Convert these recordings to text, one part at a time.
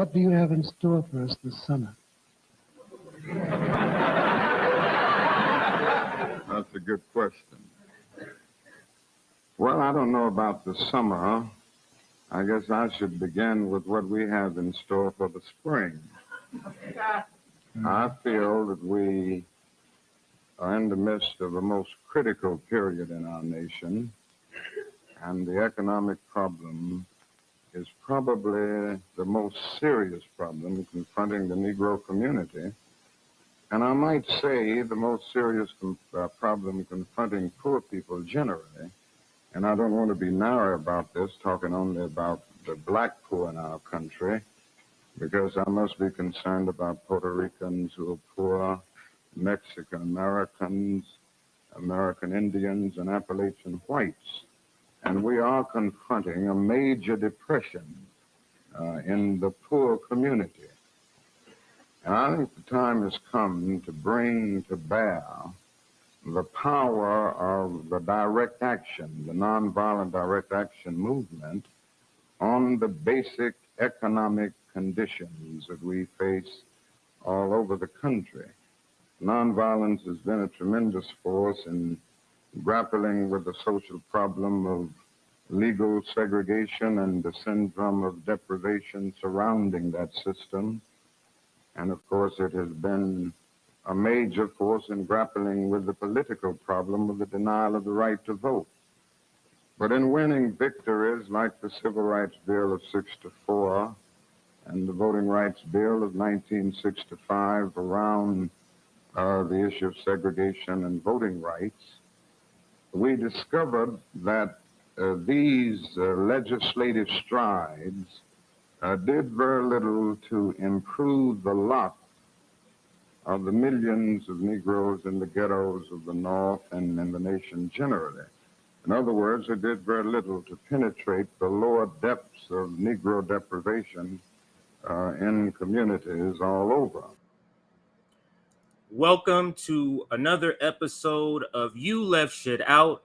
what do you have in store for us this summer? That's a good question. Well, I don't know about the summer. I guess I should begin with what we have in store for the spring. I feel that we are in the midst of a most critical period in our nation, and the economic problem is probably the most serious problem confronting the Negro community. And I might say the most serious problem confronting poor people generally. And I don't want to be narrow about this, talking only about the black poor in our country, because I must be concerned about Puerto Ricans who are poor, Mexican Americans, American Indians, and Appalachian whites. And we are confronting a major depression in the poor community. And I think the time has come to bring to bear the power of the direct action, the nonviolent direct action movement on the basic economic conditions that we face all over the country. Nonviolence has been a tremendous force in grappling with the social problem of legal segregation and the syndrome of deprivation surrounding that system. And of course, it has been a major force in grappling with the political problem of the denial of the right to vote. But in winning victories like the Civil Rights Bill of '64 and the Voting Rights Bill of 1965 around the issue of segregation and voting rights, we discovered that these legislative strides did very little to improve the lot of the millions of Negroes in the ghettos of the North and in the nation generally. In other words, it did very little to penetrate the lower depths of Negro deprivation in communities all over. Welcome to another episode of You Left Shit Out.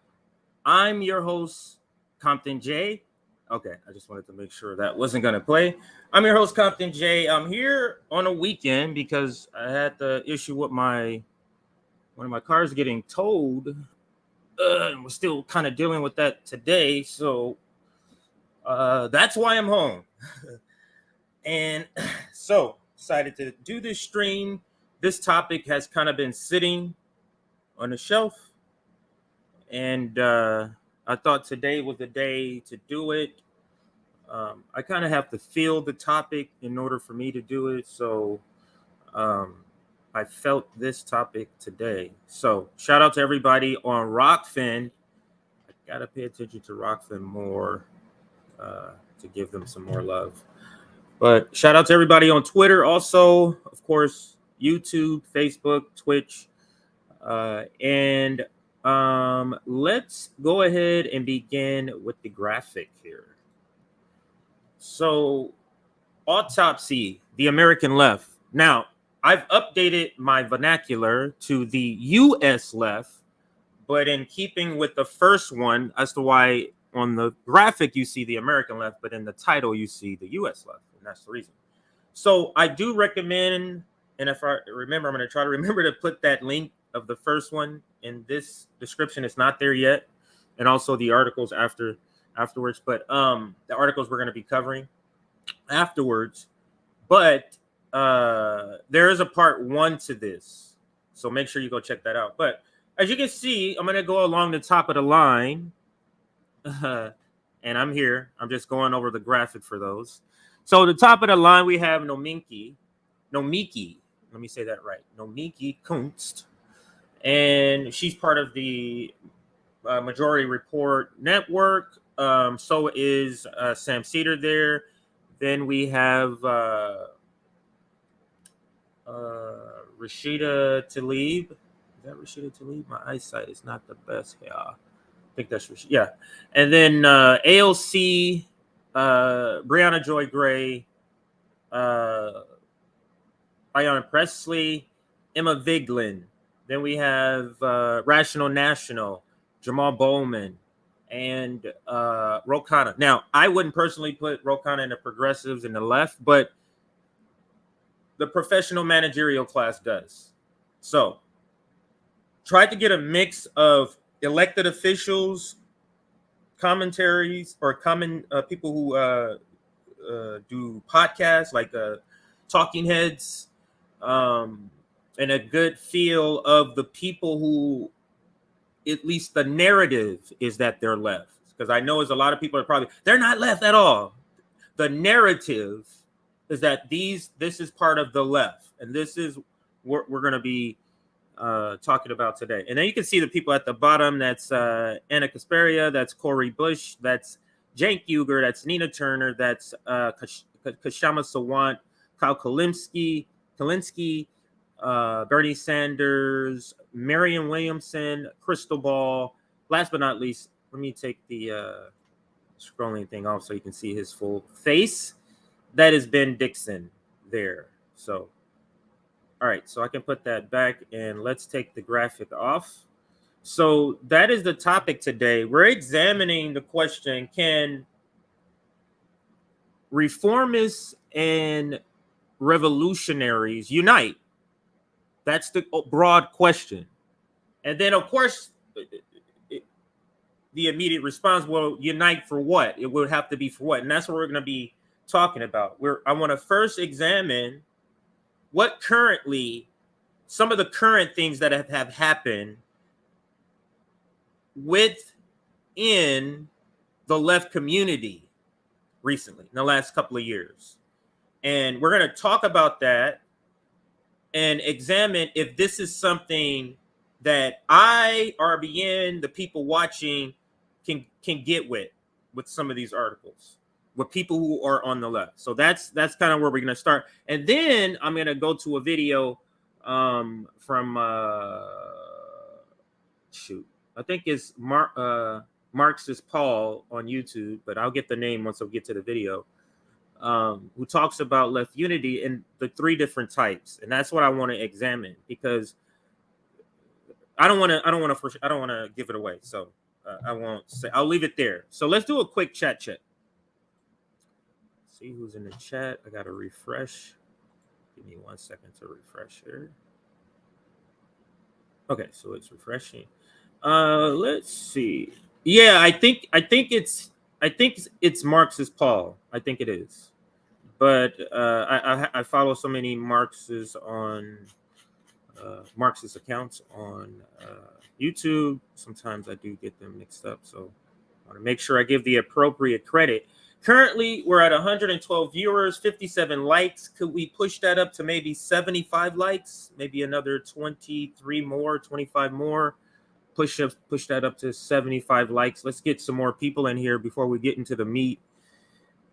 I'm your host, Compton J. Okay, I just wanted to make sure that wasn't going to play. I'm your host, Compton J. I'm here on a weekend because I had the issue with one of my cars getting towed. And we're still kind of dealing with that today. So that's why I'm home. And so decided to do this stream. This topic has kind of been sitting on the shelf. And I thought today was the day to do it. I kind of have to feel the topic in order for me to do it. So I felt this topic today. So shout out to everybody on Rockfin. I got to pay attention to Rockfin more to give them some more love. But shout out to everybody on Twitter also. Of course, YouTube, Facebook, Twitch. And let's go ahead and begin with the graphic here. So, Autopsy, the American left. Now, I've updated my vernacular to the U.S. left, but in keeping with the first one, as to why on the graphic you see the American left, but in the title you see the U.S. left, and that's the reason. So, I do recommend, and if I remember, I'm going to try to remember to put that link of the first one in this description. It's not there yet, and also the articles afterwards, but the articles we're going to be covering afterwards. But there is a part 1 to this, so make sure you go check that out. But as you can see, I'm going to go along the top of the line, and I'm here. I'm just going over the graphic for those. So the top of the line, we have Nomiki. Let me say that right. Nomiki Konst. And she's part of the Majority Report Network. So is Sam Seder there. Then we have Rashida Tlaib. Is that Rashida Tlaib? My eyesight is not the best here. I think that's Rashida. Yeah. And then AOC, Briahna Joy Gray, Ayanna Presley, Emma Vigeland. Then we have Rational National, Jamaal Bowman, and Khanna. Now, I wouldn't personally put Khanna in the progressives and the left, but the professional managerial class does. So tried to get a mix of elected officials, commentaries, or people who do podcasts like talking heads, and a good feel of the people who, at least the narrative is that they're left. Because I know there's a lot of people are they're not left at all. The narrative is that this is part of the left, and this is what we're going to be talking about today. And then you can see the people at the bottom. That's Anna Kasparia, that's Cori Bush, that's Cenk Uygur, that's Nina Turner, that's Kashama Sawant, Kyle Kulinski, Bernie Sanders, Marianne Williamson, Krystal Ball. Last but not least, let me take the scrolling thing off so you can see his full face. That is Ben Dixon there. So, all right, so I can put that back, and let's take the graphic off. So that is the topic today. We're examining the question, can reformists and revolutionaries unite? That's the broad question. And then, of course, the immediate response, well, unite for what? It would have to be for what? And that's what we're going to be talking about. I want to first examine what some of the current things that have happened within the left community recently, in the last couple of years. And we're going to talk about that and examine if this is something that I, RBN, the people watching can get with some of these articles, with people who are on the left. So that's kind of where we're going to start. And then I'm going to go to a video from I think it's Marxist Paul on YouTube, but I'll get the name once I get to the video, who talks about left unity and the three different types. And that's what I want to examine, because I don't want to give it away. So I won't say, I'll leave it there. So let's do a quick chat check. See who's in the chat. I got to refresh. Give me 1 second to refresh here. Okay, so it's refreshing. Let's see. Yeah, I think it's Marxist Paul. I think it is. But I follow so many Marxists on Marxist accounts on YouTube. Sometimes I do get them mixed up, so I want to make sure I give the appropriate credit. Currently, we're at 112 viewers, 57 likes. Could we push that up to maybe 75 likes? Maybe another 23 more, 25 more. Push that up to 75 likes. Let's get some more people in here before we get into the meat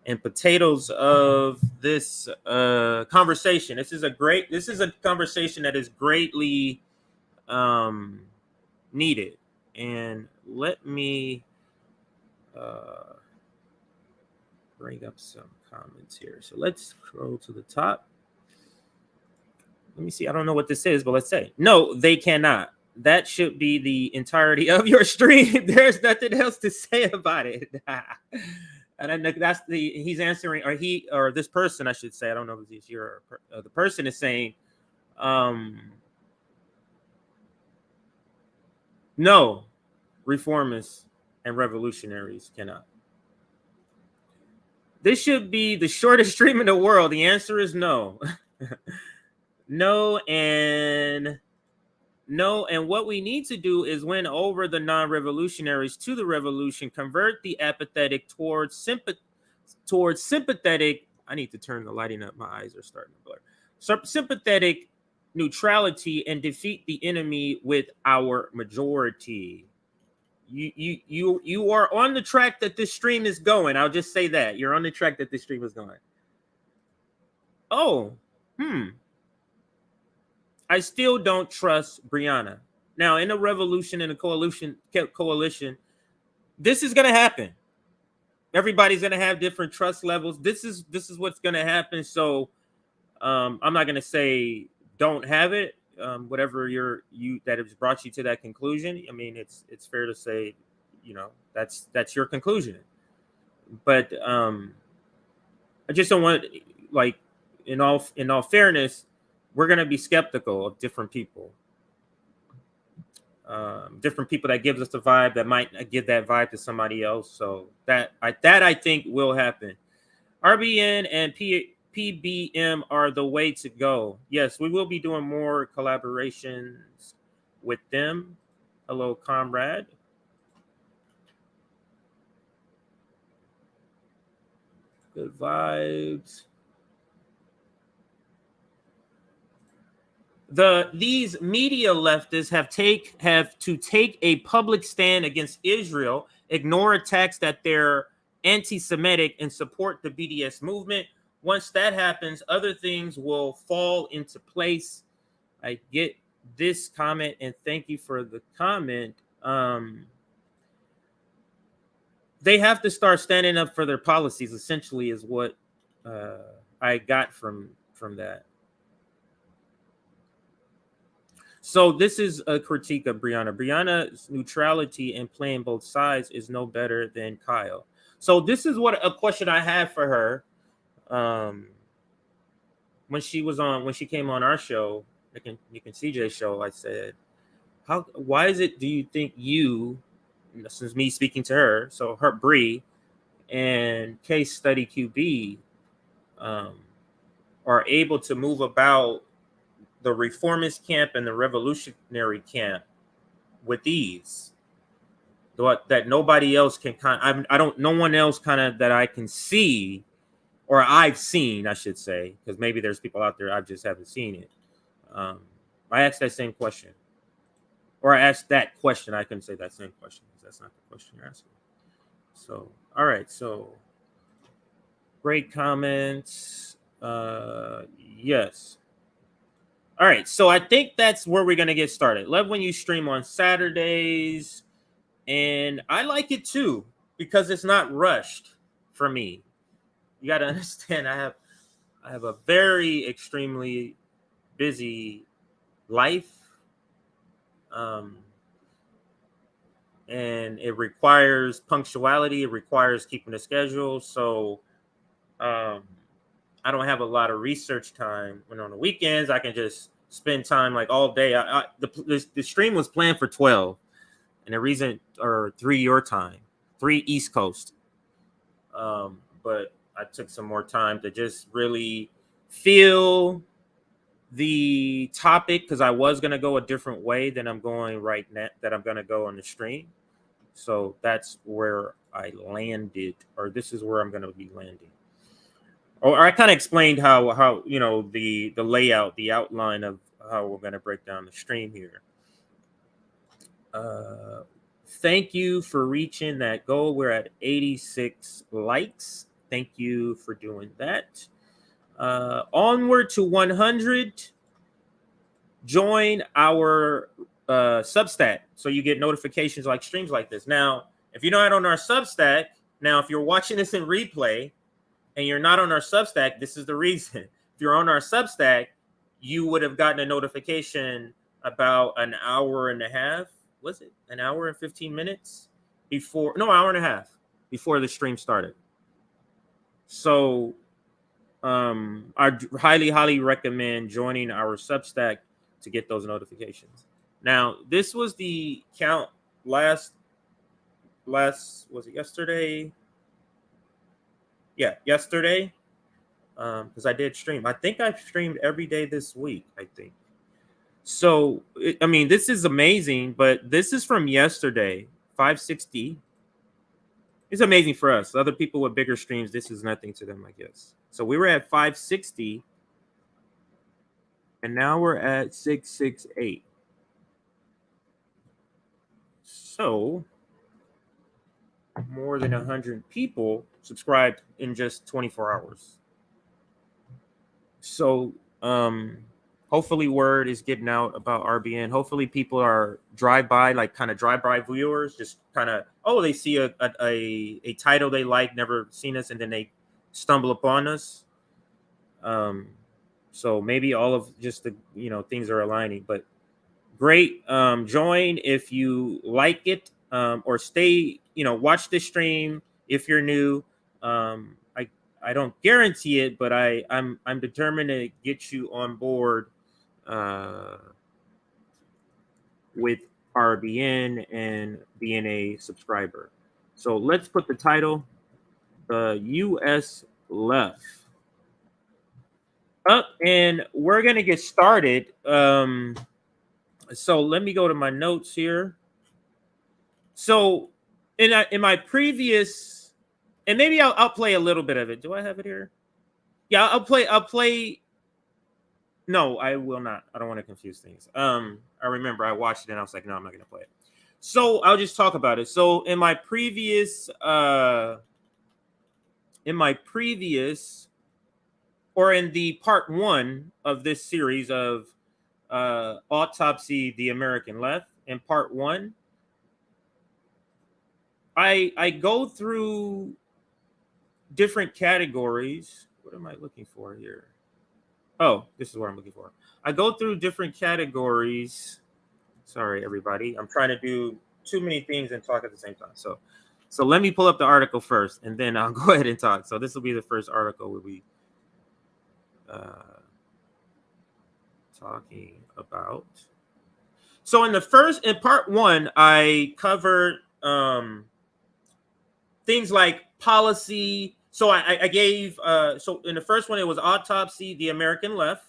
and potatoes of this conversation. This is a conversation that is greatly needed. And let me bring up some comments here. So let's scroll to the top. Let me see. I don't know what this is, but let's say no, they cannot. That should be the entirety of your stream. There's nothing else to say about it. And that's he's answering, or this person, I should say. I don't know if it's your the person is saying, no, reformists and revolutionaries cannot. This should be the shortest stream in the world. The answer is no. No, and what we need to do is win over the non-revolutionaries to the revolution, convert the apathetic towards sympathetic. I need to turn the lighting up. My eyes are starting to blur. So sympathetic neutrality, and defeat the enemy with our majority. You are on the track that this stream is going. I'll just say that you're on the track that this stream is going. Oh, I still don't trust Briahna. Now, in a revolution, in a coalition, this is going to happen. Everybody's going to have different trust levels. This is what's going to happen. So I'm not going to say don't have it. Whatever that has brought you to that conclusion. I mean, it's fair to say, that's your conclusion. But I just don't want in all fairness, we're going to be skeptical of different people. Different people that gives us the vibe that might give that vibe to somebody else. So that I think will happen. RBN and PBM are the way to go. Yes, we will be doing more collaborations with them. Hello, comrade. Good vibes. These media leftists have to take a public stand against Israel, ignore attacks that they're anti-Semitic, and support the BDS movement. Once that happens, other things will fall into place. I get this comment, and thank you for the comment. They have to start standing up for their policies, essentially, is what I got from that. So this is a critique of Briahna. Briahna's neutrality and playing both sides is no better than Kyle. So this is what a question I had for her when she came on our show, you can CJ show. I said, why is it do you think you, this is me speaking to her, so her Bree and Case Study QB are able to move about the reformist camp and the revolutionary camp with ease, that nobody else can no one else kind of that I can see, or I've seen, I should say, because maybe there's people out there I just haven't seen it. I asked that same question, or I asked that question. I couldn't say that same question because that's not the question you're asking. So, all right. So, great comments. Yes. All right, so I think that's where we're going to get started. Love when you stream on Saturdays, and I like it too because it's not rushed for me. You got to understand, I have a very extremely busy life, and it requires punctuality. It requires keeping a schedule. So I don't have a lot of research time. When on the weekends, I can just spend time like all day. The stream was planned for 12, and the reason, or 3 your time, 3 East Coast. But I took some more time to just really feel the topic, because I was going to go a different way than I'm going right now, that I'm going to go on the stream. So that's where I landed, or this is where I'm going to be landing. Or I kind of explained how the layout, the outline of how we're going to break down the stream here. Thank you for reaching that goal. We're at 86 likes. Thank you for doing that. Onward to 100. Join our Substack so you get notifications like streams like this. Now, if you're not on our Substack, if you're watching this in replay and you're not on our Substack, this is the reason. If you're on our Substack, you would have gotten a notification about an hour and a half. Was it an hour and 15 minutes before? No, hour and a half before the stream started. So I highly, highly recommend joining our Substack to get those notifications. Now, this was the count last was it yesterday? Yeah, yesterday. Because I did stream. I think I've streamed every day this week, I think. So, I mean, this is amazing, but this is from yesterday, 560. It's amazing for us. Other people with bigger streams, this is nothing to them, I guess. So we were at 560, and now we're at 668. So more than 100 people subscribed in just 24 hours. So hopefully word is getting out about RBN. Hopefully people are drive-by viewers, just kind of, they see a title they like, never seen us, and then they stumble upon us. So maybe all of just the things are aligning, but great. Join if you like it, or stay, watch the stream if you're new. I don't guarantee it, but I'm determined to get you on board with RBN and being a subscriber. So let's put the title, The U.S. Left. Up, and we're going to get started. So let me go to my notes here. So in my previous, and maybe I'll play a little bit of it. Do I have it here? Yeah, I'll play. No, I will not. I don't want to confuse things. I remember I watched it and I was like, no, I'm not going to play it. So I'll just talk about it. So in my previous, or in the part 1 of this series of Autopsy, the American Left, in part 1, I go through different categories. What am I looking for here? Oh, this is what I'm looking for. I go through different categories. Sorry, everybody. I'm trying to do too many things and talk at the same time. So let me pull up the article first, and then I'll go ahead and talk. So this will be the first article we'll be talking about. So in part 1, I covered things like policy. So I gave, so in the first one, it was Autopsy, the American Left.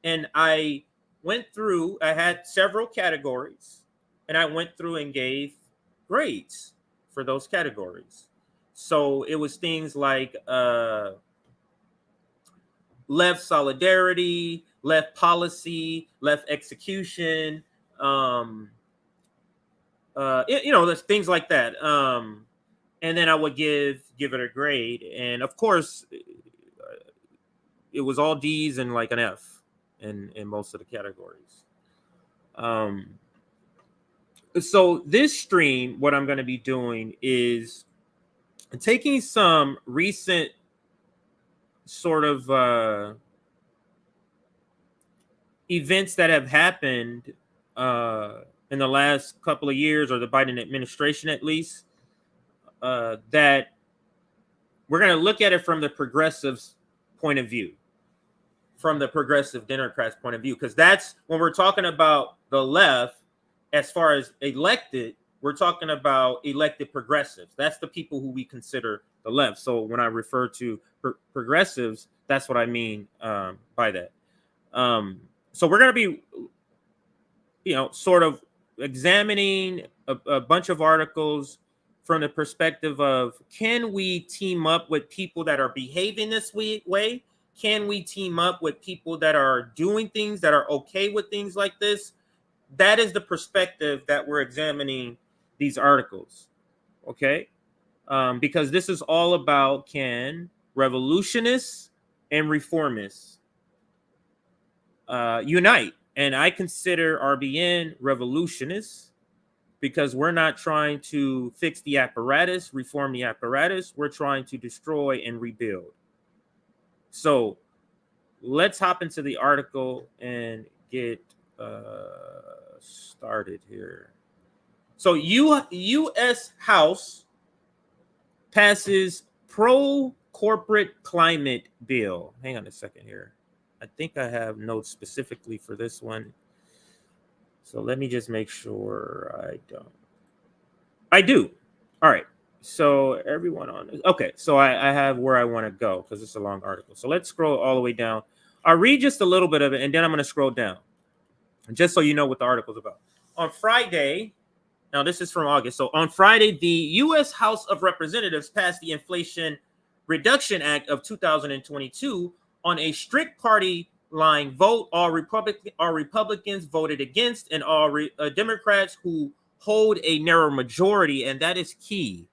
And I went through, I had several categories, and I went through and gave grades for those categories. So it was things like left solidarity, left policy, left execution, there's things like that. And then I would give it a grade. And of course, it was all D's and like an F in most of the categories. So this stream, what I'm going to be doing is taking some recent sort of events that have happened in the last couple of years, or the Biden administration at least, that we're going to look at it from the progressives' point of view, from the progressive Democrats' point of view, because that's when we're talking about the left. As far as elected, we're talking about elected progressives. That's the people who we consider the left. So when I refer to progressives, that's what I mean by that. So we're going to be, sort of examining a bunch of articles from the perspective of, can we team up with people that are behaving this way? Can we team up with people that are doing things that are okay with things like this? That is the perspective that we're examining these articles, okay? Because this is all about, can revolutionists and reformists unite? And I consider RBN revolutionists, because we're not trying to fix the apparatus, reform the apparatus. We're trying to destroy and rebuild. So let's hop into the article and get started here. So U.S. House passes pro-corporate climate bill. Hang on a second here. I think I have notes specifically for this one. So let me just make sure I don't. I do. All right. So everyone on this. Okay. So I have where I want to go, because it's a long article. So let's scroll all the way down. I'll read just a little bit of it, and then I'm going to scroll down, just so you know what the article's about. On Friday, now this is from August. So on Friday, the U.S. House of Representatives passed the Inflation Reduction Act of 2022 on a strict party line vote. All Republicans voted against, and all Democrats, who hold a narrow majority, and that is key,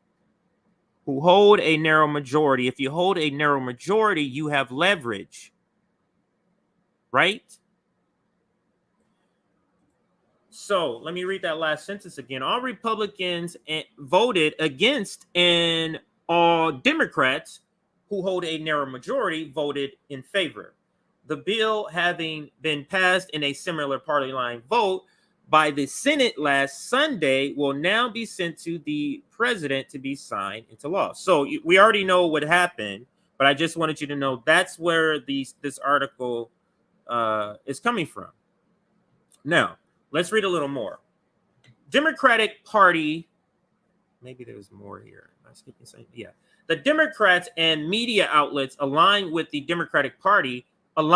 who hold a narrow majority. If you hold a narrow majority, you have leverage, right? So let me read that last sentence again. All Republicans voted against, and all Democrats, who hold a narrow majority, voted in favor. The bill, having been passed in a similar party line vote by the Senate last Sunday, will now be sent to the president to be signed into law. So we already know what happened, But I just wanted you to know that's where this article is coming from. Now, let's read a little more. Democratic Party, maybe there's more here. Am I skipping something? Yeah. The Democrats and media outlets aligned with the Democratic Party are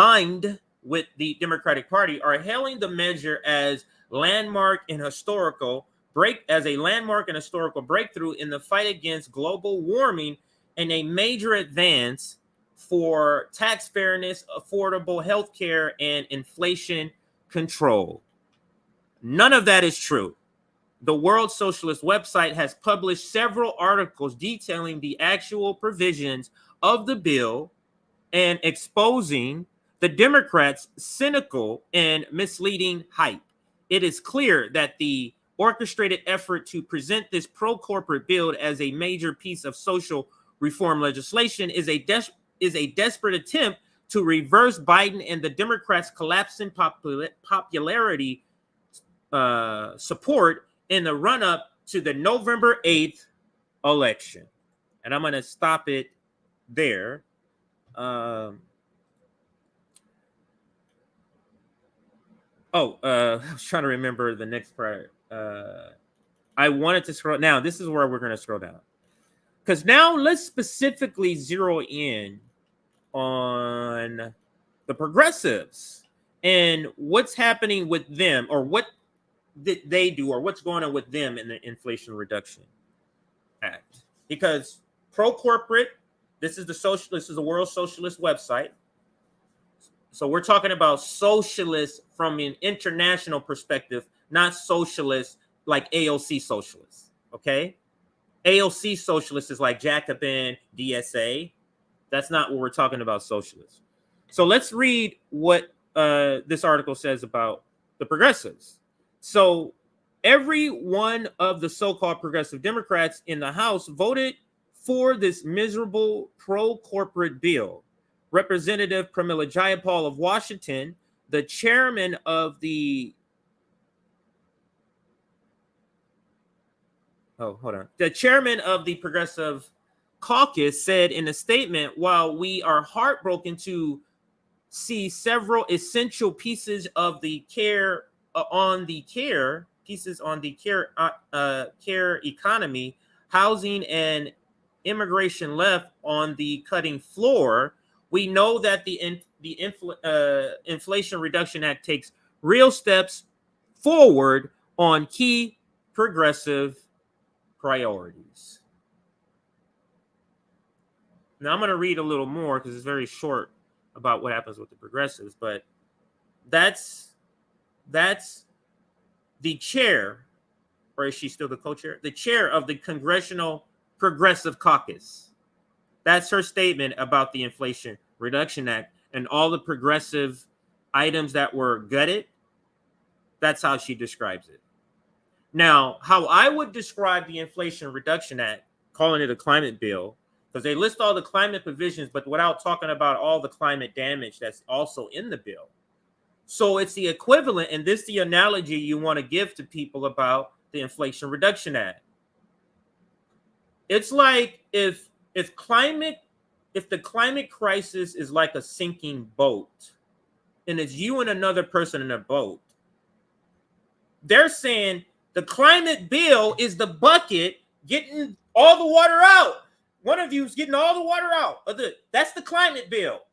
hailing the measure as a landmark and historical breakthrough in the fight against global warming and a major advance for tax fairness, affordable health care, and inflation control. None of that is true. The World Socialist website has published several articles detailing the actual provisions of the bill and exposing the Democrats' cynical and misleading hype. It is clear that the orchestrated effort to present this pro-corporate bill as a major piece of social reform legislation is a desperate attempt to reverse Biden and the Democrats' collapsing popularity support in the run-up to the November 8th election. And I'm going to stop it there. I was trying to remember the next part. I wanted to scroll. Now, this is where we're going to scroll down. Because now let's specifically zero in on the progressives and what's happening with them, or what did they do, or what's going on with them in the Inflation Reduction Act. Because pro-corporate, this is the World Socialist website. So we're talking about socialists from an international perspective, not socialists like AOC socialists, okay? AOC socialists is like Jacobin, DSA. That's not what we're talking about, socialists. So let's read what this article says about the progressives. So every one of the so-called progressive Democrats in the House voted for this miserable pro-corporate bill. Representative Pramila Jayapal of Washington, the chairman of the Progressive Caucus, said in a statement, "While we are heartbroken to see several essential pieces of the care economy, housing, and immigration left on the cutting floor, we know that the Inflation Reduction Act takes real steps forward on key progressive priorities." Now I'm going to read a little more because it's very short about what happens with the progressives, but that's the chair, or is she still the co-chair? The chair of the Congressional Progressive Caucus. That's her statement about the Inflation Reduction Act and all the progressive items that were gutted. That's how she describes it. Now, how I would describe the Inflation Reduction Act, calling it a climate bill, because they list all the climate provisions, but without talking about all the climate damage that's also in the bill. So it's the equivalent, and this is the analogy you want to give to people about the Inflation Reduction Act. It's like if the climate crisis is like a sinking boat, and it's you and another person in a boat, they're saying the climate bill is the bucket getting all the water out. One of you is getting all the water out. That's the climate bill.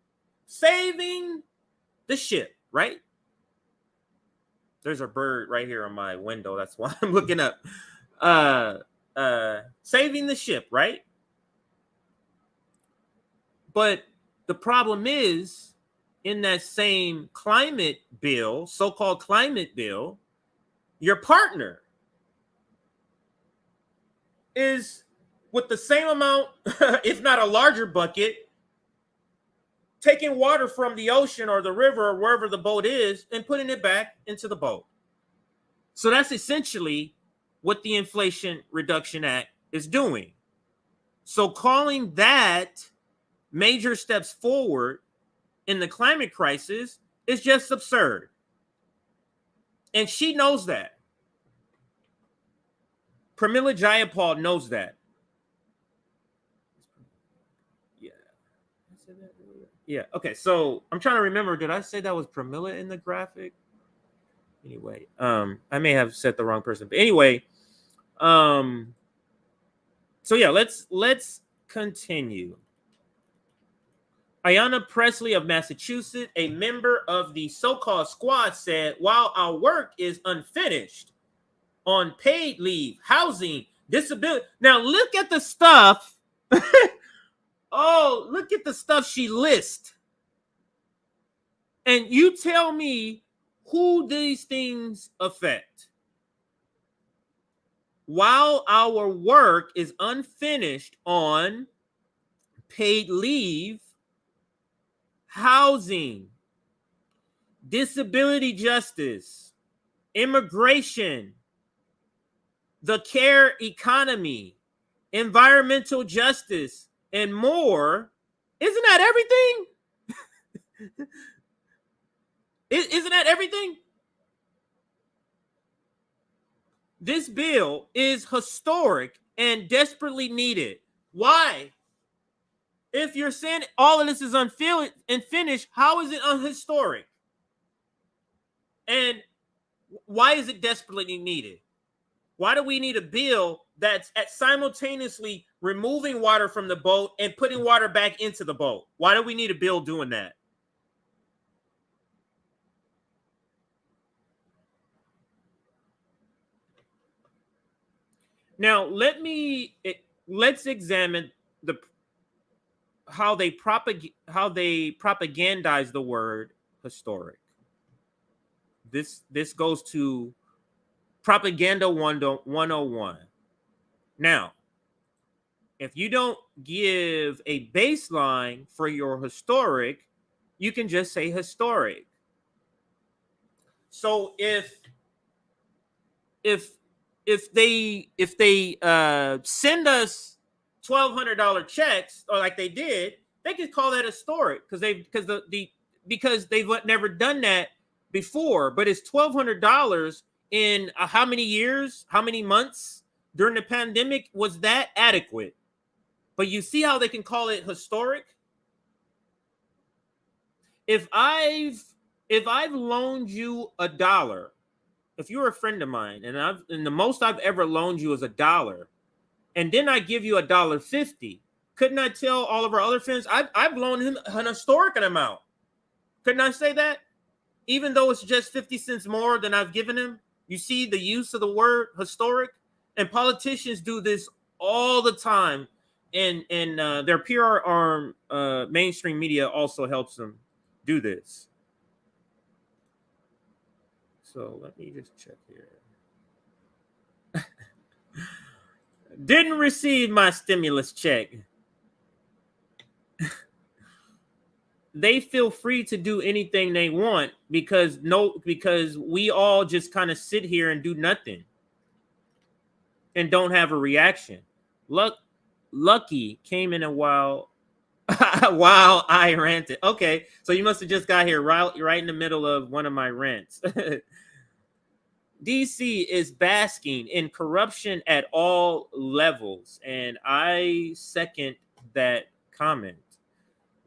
Saving the ship, right? There's a bird right here on my window. That's why I'm looking up. Saving the ship, right? But the problem is, in that same climate bill, so-called climate bill, your partner is with the same amount, if not a larger bucket, taking water from the ocean or the river or wherever the boat is and putting it back into the boat. So that's essentially what the Inflation Reduction Act is doing. So calling that major steps forward in the climate crisis is just absurd. And she knows that. Pramila Jayapal knows that. Yeah. Yeah. Okay. So I'm trying to remember. Did I say that was Pramila in the graphic? Anyway, I may have said the wrong person, but anyway, so yeah, let's continue. Ayanna Presley of Massachusetts, a member of the so-called squad, said, "While our work is unfinished on paid leave, housing, disability." Now look at the stuff. Oh, look at the stuff she lists. And you tell me who these things affect. While our work is unfinished on paid leave, housing, disability justice, immigration, the care economy, environmental justice, and more. Isn't that everything? Isn't that everything? This bill is historic and desperately needed. Why? If you're saying all of this is unfinished, how is it unhistoric? And why is it desperately needed? Why do we need a bill that's simultaneously removing water from the boat and putting water back into the boat? Why do we need a bill doing that? Now, let's examine how they propagandize the word historic. This goes to Propaganda 101. Now, if you don't give a baseline for your historic, you can just say historic. So if they send us $1,200 checks, or like they did, they could call that historic because they've never done that before. But it's $1,200 in how many years, how many months during the pandemic? Was that adequate? But you see how they can call it historic? If I've loaned you $1, if you're a friend of mine, and the most I've ever loaned you is $1, and then I give you $1.50, couldn't I tell all of our other friends I've loaned him an historic amount? Couldn't I say that? Even though it's just 50 cents more than I've given him? You see the use of the word historic? And politicians do this all the time. And their PR arm, mainstream media, also helps them do this. So let me just check here. Didn't receive my stimulus check. They feel free to do anything they want because we all just kind of sit here and do nothing and don't have a reaction. Lucky came in a while while I ranted. Okay, so you must have just got here right in the middle of one of my rants. DC is basking in corruption at all levels, and I second that comment.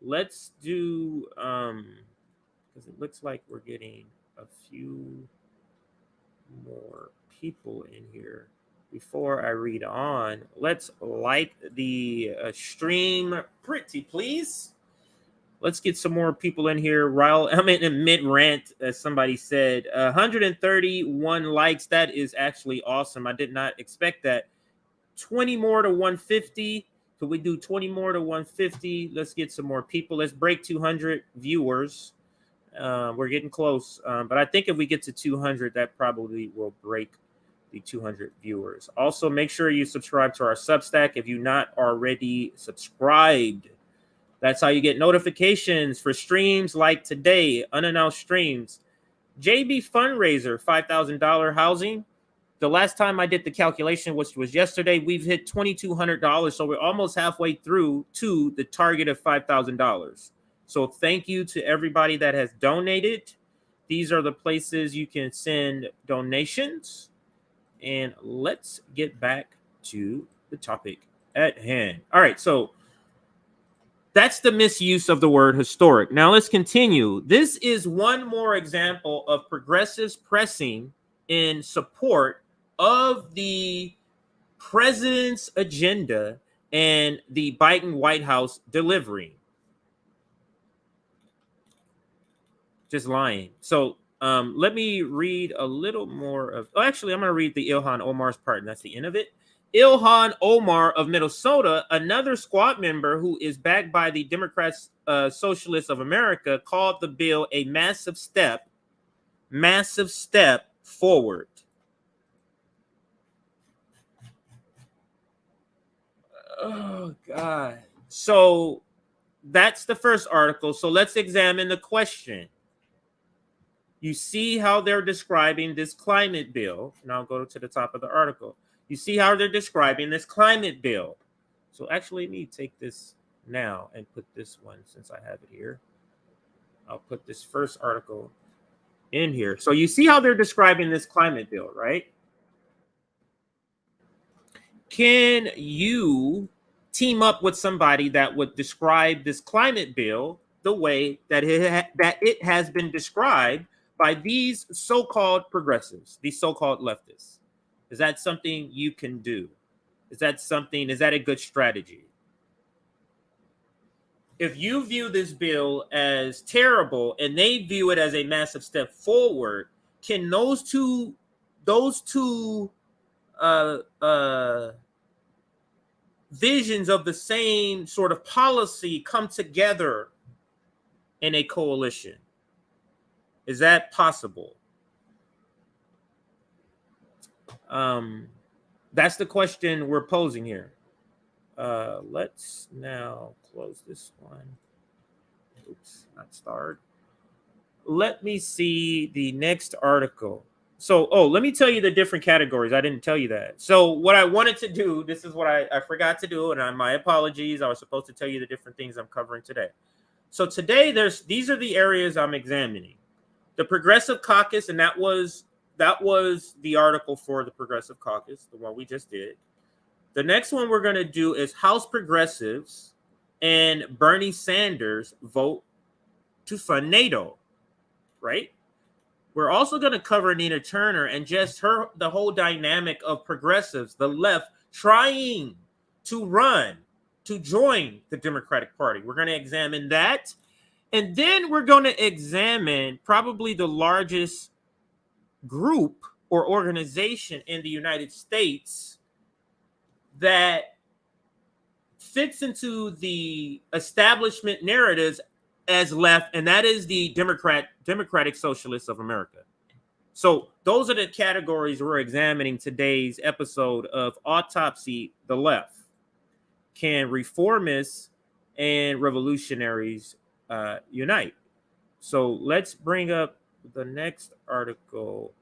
Let's do because it looks like we're getting a few more people in here. Before I read on, let's like the stream pretty please. Let's get some more people in here. I'm in a mid rant, as somebody said. 131 likes. That is actually awesome. I did not expect that. 20 more to 150. Could we do 20 more to 150? Let's get some more people. Let's break 200 viewers. We're getting close. But I think if we get to 200, that probably will break the 200 viewers. Also, make sure you subscribe to our Substack if you're not already subscribed. That's how you get notifications for streams like today, unannounced streams. JB fundraiser, $5,000 housing. The last time I did the calculation, which was yesterday, we've hit $2,200. So we're almost halfway through to the target of $5,000. So thank you to everybody that has donated. These are the places you can send donations. And let's get back to the topic at hand. All right, so That's the misuse of the word historic. Now let's continue. This is one more example of progressives pressing in support of the president's agenda and the Biden White House delivering. Just lying. So let me read a little more of, actually, I'm going to read the Ilhan Omar's part, and that's the end of it. Ilhan Omar of Minnesota, another squad member who is backed by the Democrats, Socialists of America, called the bill a massive step forward. Oh, God. So that's the first article. So let's examine the question. You see how they're describing this climate bill. And I'll go to the top of the article. You see how they're describing this climate bill. So actually, let me take this now and put this one, since I have it here. I'll put this first article in here. So you see how they're describing this climate bill, right? Can you team up with somebody that would describe this climate bill the way that it has been described by these so-called progressives, these so-called leftists? Is that something you can do? Is that a good strategy? If you view this bill as terrible and they view it as a massive step forward, can those two visions of the same sort of policy come together in a coalition? Is that possible? That's the question we're posing here. Let's now close this one. Oops, not start. Let me see the next article. So, let me tell you the different categories. I didn't tell you that. So what I wanted to do, this is what I forgot to do, and my apologies. I was supposed to tell you the different things I'm covering today. So today, these are the areas I'm examining. The Progressive Caucus, and that was the article for the Progressive Caucus, the one we just did. The next one we're going to do is House Progressives and Bernie Sanders vote to fund NATO, right? We're also going to cover Nina Turner and just the whole dynamic of progressives, the left, trying to join the Democratic Party. We're going to examine that. And then we're going to examine probably the largest group or organization in the United States that fits into the establishment narratives as left, and that is the Democratic Socialists of America. So those are the categories we're examining today's episode of Autopsy the Left. Can reformists and revolutionaries unite? So let's bring up the next article,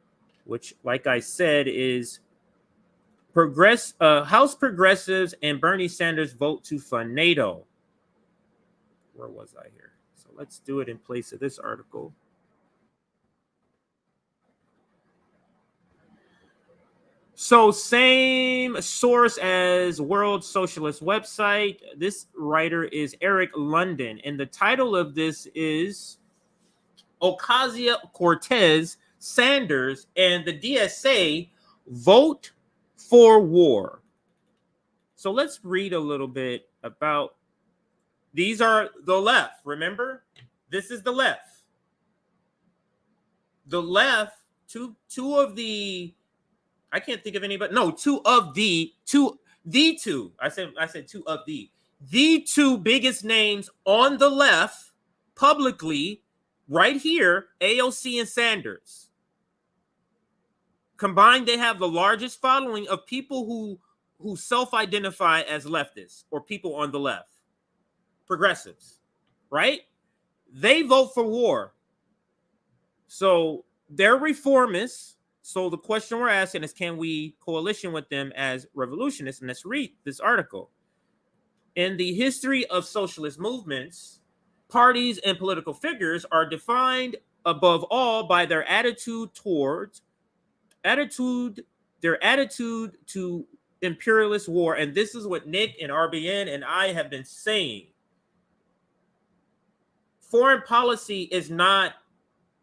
which, like I said, is House Progressives and Bernie Sanders vote to fund NATO. Where was I here? So let's do it in place of this article. So same source as World Socialist website. This writer is Eric London, and the title of this is Ocasio-Cortez, Sanders, and the DSA vote for war. So let's read a little bit about, these are the left. Remember, this is the left. The left, two of the, I can't think of anybody. No, two. I said two of the two biggest names on the left publicly right here, AOC and Sanders. Combined, they have the largest following of people who self-identify as leftists or people on the left. Progressives, right? They vote for war. So they're reformists. So the question we're asking is, can we coalition with them as revolutionists? And let's read this article. In the history of socialist movements, parties and political figures are defined above all by their attitude to imperialist war. And this is what Nick and RBN and I have been saying. foreign policy is not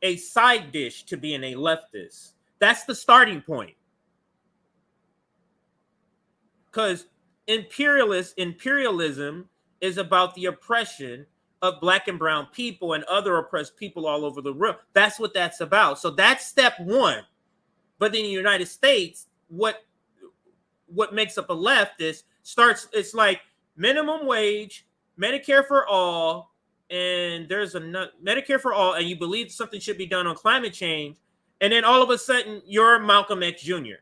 a side dish to being a leftist. That's the starting point. Because imperialism is about the oppression of Black and brown people and other oppressed people all over the world. That's what that's about. So that's step one. But in the United States, what makes up a leftist it's like minimum wage, Medicare for all, and there's a Medicare for all, and you believe something should be done on climate change, and then all of a sudden you're Malcolm X Jr.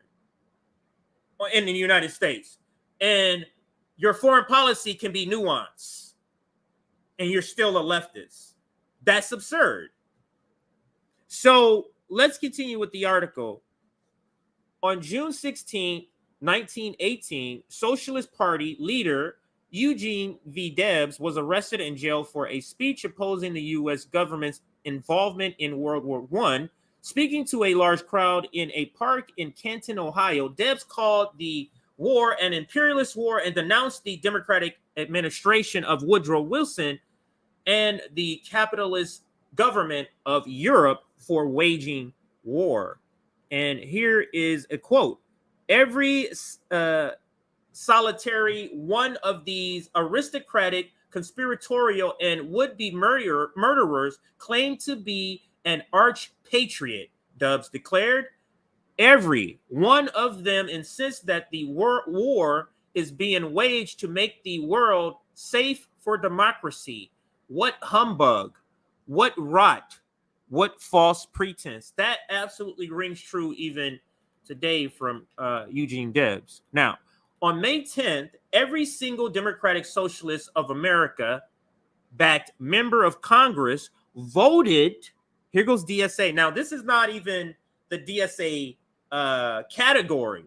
in the United States, and your foreign policy can be nuanced, and you're still a leftist. That's absurd. So let's continue with the article. On June 16, 1918, Socialist Party leader Eugene V. Debs was arrested and jailed for a speech opposing the U.S. government's involvement in World War I. Speaking to a large crowd in a park in Canton, Ohio, Debs called the war an imperialist war and denounced the Democratic administration of Woodrow Wilson and the capitalist government of Europe for waging war. And here is a quote. Every solitary one of these aristocratic, conspiratorial, and would-be murderers claimed to be an arch patriot, Debs declared. Every one of them insists that the war is being waged to make the world safe for democracy. What humbug, what rot, what false pretense. That absolutely rings true even today from Eugene Debs. Now, on May 10th, every single Democratic Socialist of America backed member of Congress voted. Here goes DSA. Now, this is not even the DSA category,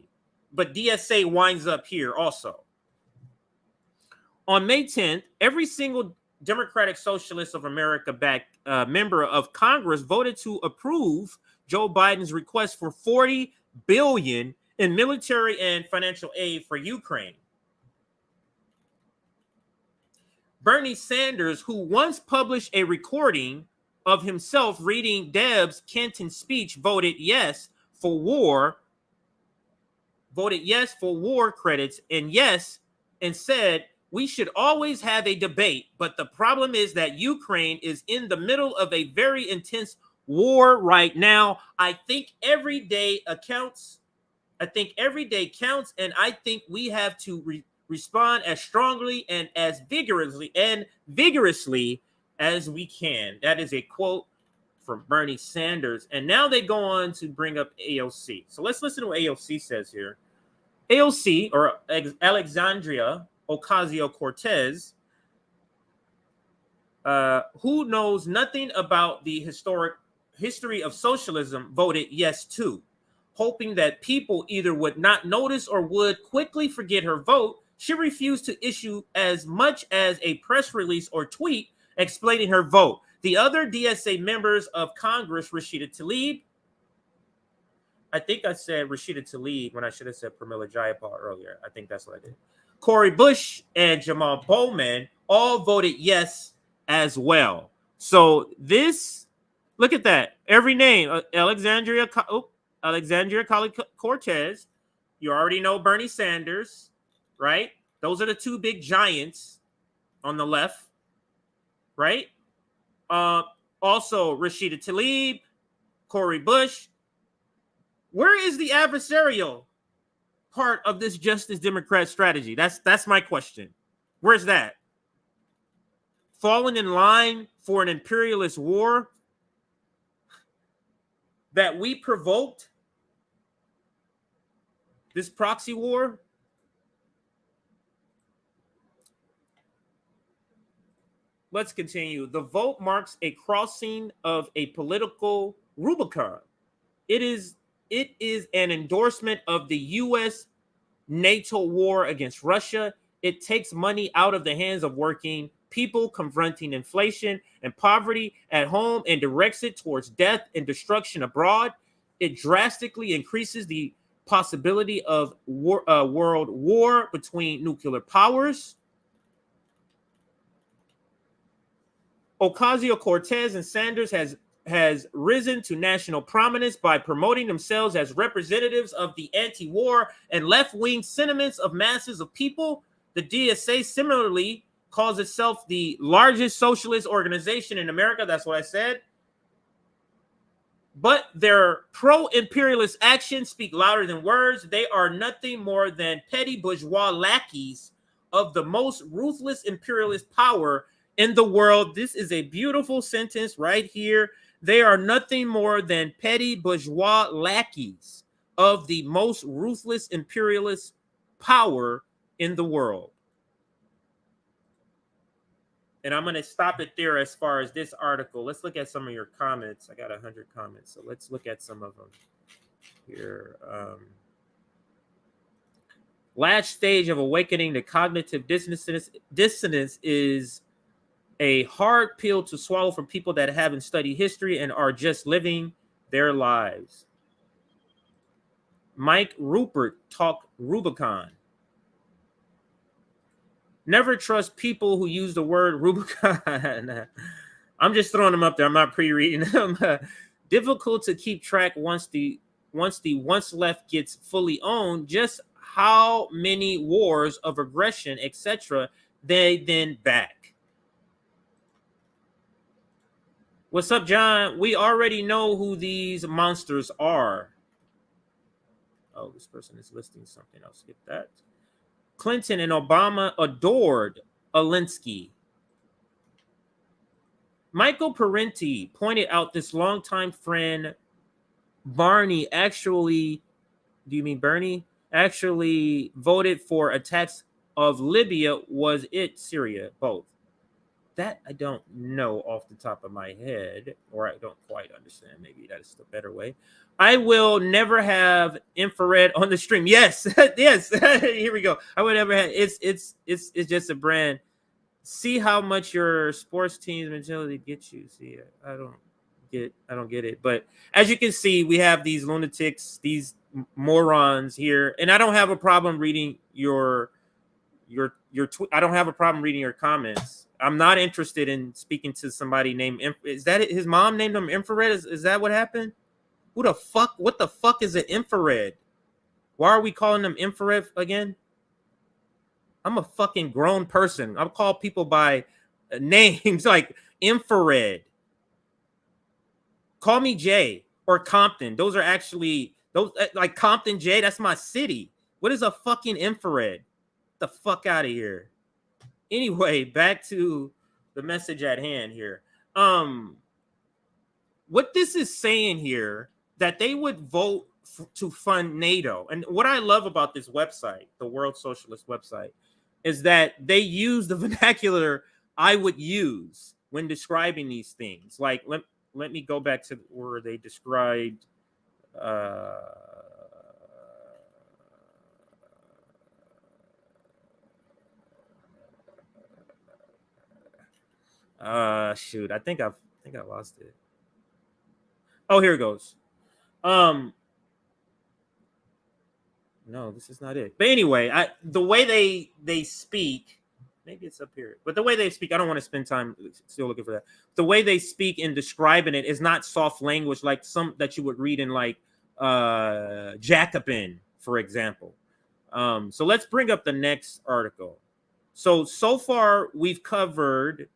but DSA winds up here also. On May 10th, every single Democratic Socialist of America backed member of Congress voted to approve Joe Biden's request for $40 billion in military and financial aid for Ukraine. Bernie Sanders, who once published a recording of himself reading Debs' Canton speech, voted yes for war credits, and said we should always have a debate, but the problem is that Ukraine is in the middle of a very intense war right now. I think every day counts, and I think we have to respond as strongly and as vigorously as we can. That is a quote from Bernie Sanders. And now they go on to bring up AOC. So let's listen to what AOC says here. AOC, or Alexandria Ocasio-Cortez, who knows nothing about the history of socialism, voted yes too, hoping that people either would not notice or would quickly forget her vote. She refused to issue as much as a press release or tweet explaining her vote. The other DSA members of Congress, Rashida Tlaib, I think I said Rashida Tlaib when I should have said Pramila Jayapal earlier. I think that's what I did. Cori Bush and Jamaal Bowman all voted yes as well. So this, look at that. Every name, Alexandria Cortez. You already know Bernie Sanders, right? Those are the two big giants on the left, right? Also, Rashida Tlaib, Cori Bush. Where is the adversarial part of this Justice Democrat strategy? That's my question. Where's that? Falling in line for an imperialist war that we provoked? This proxy war? Let's continue. The vote marks a crossing of a political Rubicon. It is an endorsement of the U.S. NATO war against Russia. It takes money out of the hands of working people confronting inflation and poverty at home and directs it towards death and destruction abroad. It drastically increases the possibility of world war between nuclear powers. Ocasio-Cortez and Sanders has risen to national prominence by promoting themselves as representatives of the anti-war and left-wing sentiments of masses of people. The DSA similarly calls itself the largest socialist organization in America. That's what I said. But their pro-imperialist actions speak louder than words. They are nothing more than petty bourgeois lackeys of the most ruthless imperialist power in the world. This is a beautiful sentence right here. They are nothing more than petty bourgeois lackeys of the most ruthless imperialist power in the world. And I'm going to stop it there as far as this article. Let's look at some of your comments. I got 100 comments, so let's look at some of them here. Last stage of awakening to cognitive dissonance is a hard pill to swallow for people that haven't studied history and are just living their lives. Mike Rupert talk Rubicon. Never trust people who use the word Rubicon. I'm just throwing them up there. I'm not pre-reading them. Difficult to keep track once the once left gets fully owned. Just how many wars of aggression, etc., they then back. What's up, John? We already know who these monsters are. Oh, this person is listing something. I'll skip that. Clinton and Obama adored Kulinski. Michael Parenti pointed out this longtime friend Barney actually, do you mean Bernie? Actually voted for attacks of Libya. Was it Syria? Both. That I don't know off the top of my head, or I don't quite understand. Maybe that is the better way. I will never have infrared on the stream. Yes, yes. Here we go. I would never have. It's just a brand. See how much your sports team's mentality gets you. See, I don't get it. But as you can see, we have these lunatics, these morons here, and I don't have a problem reading your I don't have a problem reading your comments. I'm not interested in speaking to somebody named is that his mom named him Infrared? Is that what happened? Who the fuck? What the fuck is an infrared? Why are we calling them infrared again? I'm a fucking grown person. I'll call people by names like infrared. Call me Jay or Compton. Those are actually those like Compton J. That's my city. What is a fucking infrared? The fuck out of here. Anyway, back to the message at hand here. What this is saying here, that they would vote to fund NATO. And what I love about this website, the World Socialist website, is that they use the vernacular I would use when describing these things. Like, let me go back to where they described shoot, I think I lost it. Oh, here it goes. No, this is not it. But anyway, the way they speak, maybe it's up here. But the way they speak, I don't want to spend time still looking for that. The way they speak in describing it is not soft language like some that you would read in like Jacobin, for example. So let's bring up the next article. So far we've covered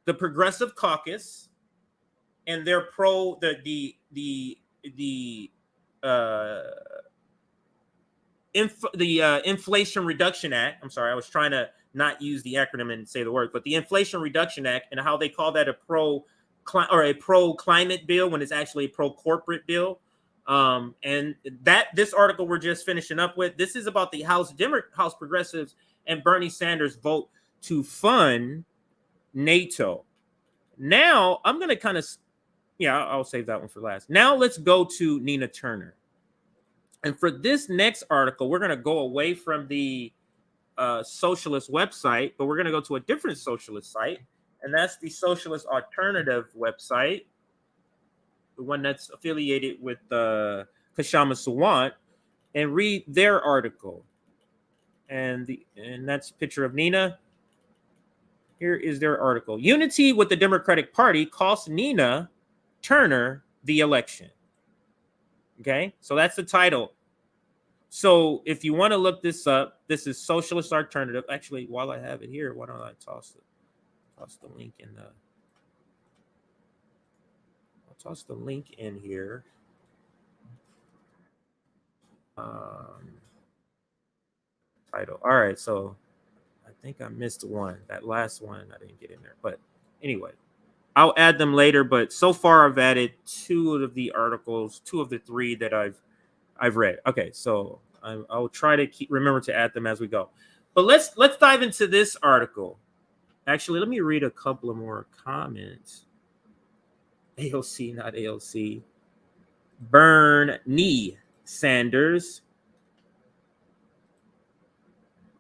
the Progressive Caucus and their Inflation Reduction Act. I'm sorry, I was trying to not use the acronym and say the word, but the Inflation Reduction Act and how they call that a pro-climate bill when it's actually a pro-corporate bill. And this article we're just finishing up with, this is about the House Progressives and Bernie Sanders vote to fund NATO. Now I'm going to kind of, I'll save that one for last. Now let's go to Nina Turner. And for this next article, we're going to go away from the socialist website, but we're going to go to a different socialist site. And that's the Socialist Alternative website, the one that's affiliated with Kshama Sawant, and read their article. And that's a picture of Nina. Here is their article. Unity with the Democratic Party cost Nina Turner the election. Okay, so that's the title. So if you want to look this up, this is Socialist Alternative. Actually, while I have it here, why don't I toss the link in the... I'll toss the link in here. Title. All right, so I think I missed one. That last one I didn't get in there, but anyway, I'll add them later. But so far, I've added 2 of the articles, 2 of the 3 that I've read. Okay, so I'll try to remember to add them as we go. But let's dive into this article. Actually, let me read a couple of more comments. AOC, not AOC. Bernie Sanders.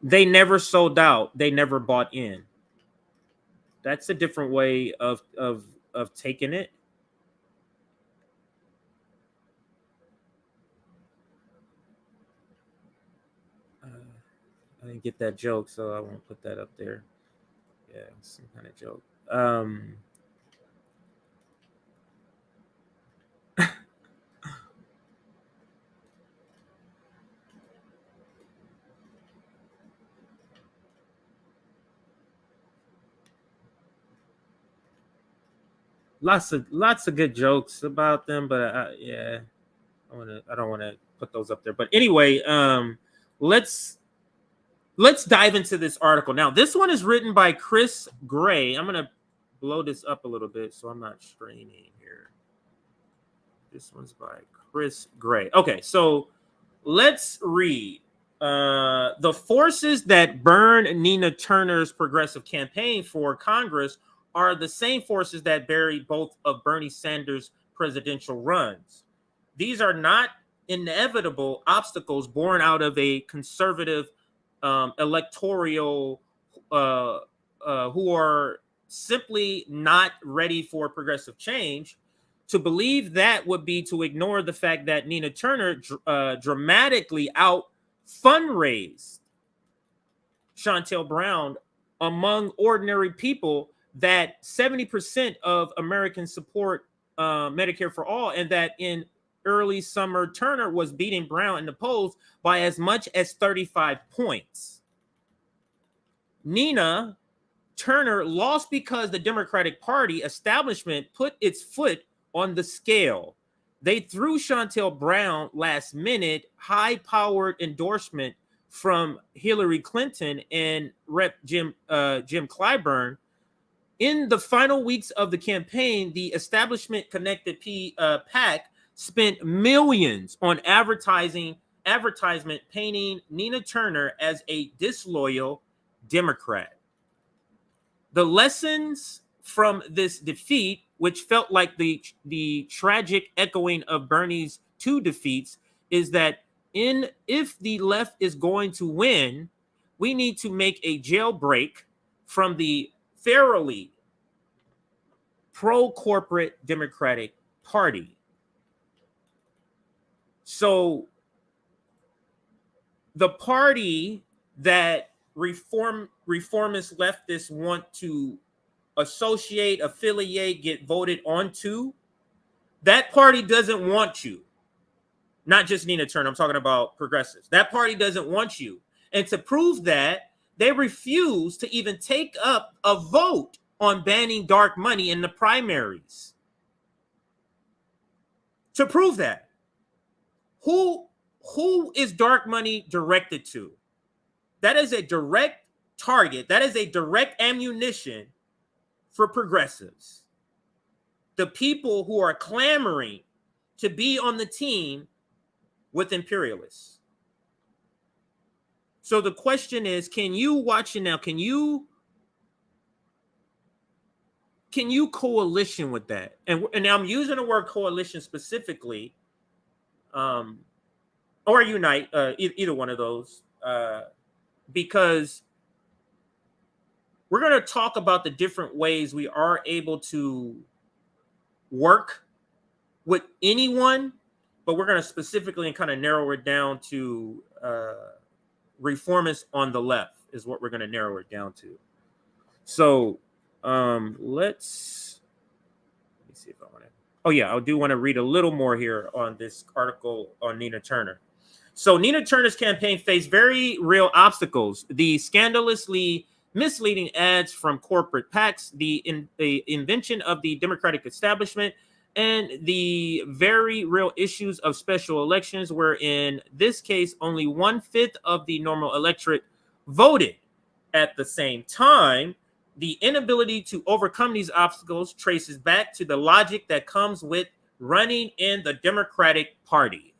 They never sold out. They never bought in. That's a different way of taking it. I didn't get that joke, so I won't put that up there. Yeah, some kind of joke. Lots of good jokes about them, but yeah, I don't want to put those up there. But anyway, let's dive into this article. Now, this one is written by Chris Gray. I'm gonna blow this up a little bit so I'm not straining here. This one's by Chris Gray. Okay, so let's read. The forces that burn Nina Turner's progressive campaign for Congress are the same forces that buried both of Bernie Sanders' presidential runs. These are not inevitable obstacles born out of a conservative electoral who are simply not ready for progressive change. To believe that would be to ignore the fact that Nina Turner dramatically out fundraised Shontel Brown among ordinary people, that 70% of Americans support Medicare for all, and that in early summer, Turner was beating Brown in the polls by as much as 35 points. Nina Turner lost because the Democratic Party establishment put its foot on the scale. They threw Shontel Brown last minute, high-powered endorsement from Hillary Clinton and Rep. Jim Clyburn. In the final weeks of the campaign, the establishment-connected PAC spent millions on advertisement painting Nina Turner as a disloyal Democrat. The lessons from this defeat, which felt like the tragic echoing of Bernie's 2 defeats, is that if the left is going to win, we need to make a jailbreak from the thoroughly pro-corporate Democratic Party. So the party that reformist leftists want to associate, affiliate, get voted onto, that party doesn't want you. Not just Nina Turner, I'm talking about progressives. That party doesn't want you. And to prove that, they refuse to even take up a vote on banning dark money in the primaries. To prove that, who is dark money directed to? That is a direct target. That is a direct ammunition for progressives. The people who are clamoring to be on the team with imperialists. So the question is, can you watch it now? Can you coalition with that? And I'm using the word coalition specifically, or unite, either one of those, because we're going to talk about the different ways we are able to work with anyone, but we're going to specifically kind of narrow it down to reformists on the left is what we're going to narrow it down to. So let me see if I want to. Oh yeah, I do want to read a little more here on this article on Nina Turner. So Nina Turner's campaign faced very real obstacles: the scandalously misleading ads from corporate PACs, the invention of the Democratic establishment, and the very real issues of special elections, where in this case only 1/5 of the normal electorate voted. At the same time, the inability to overcome these obstacles traces back to the logic that comes with running in the Democratic Party.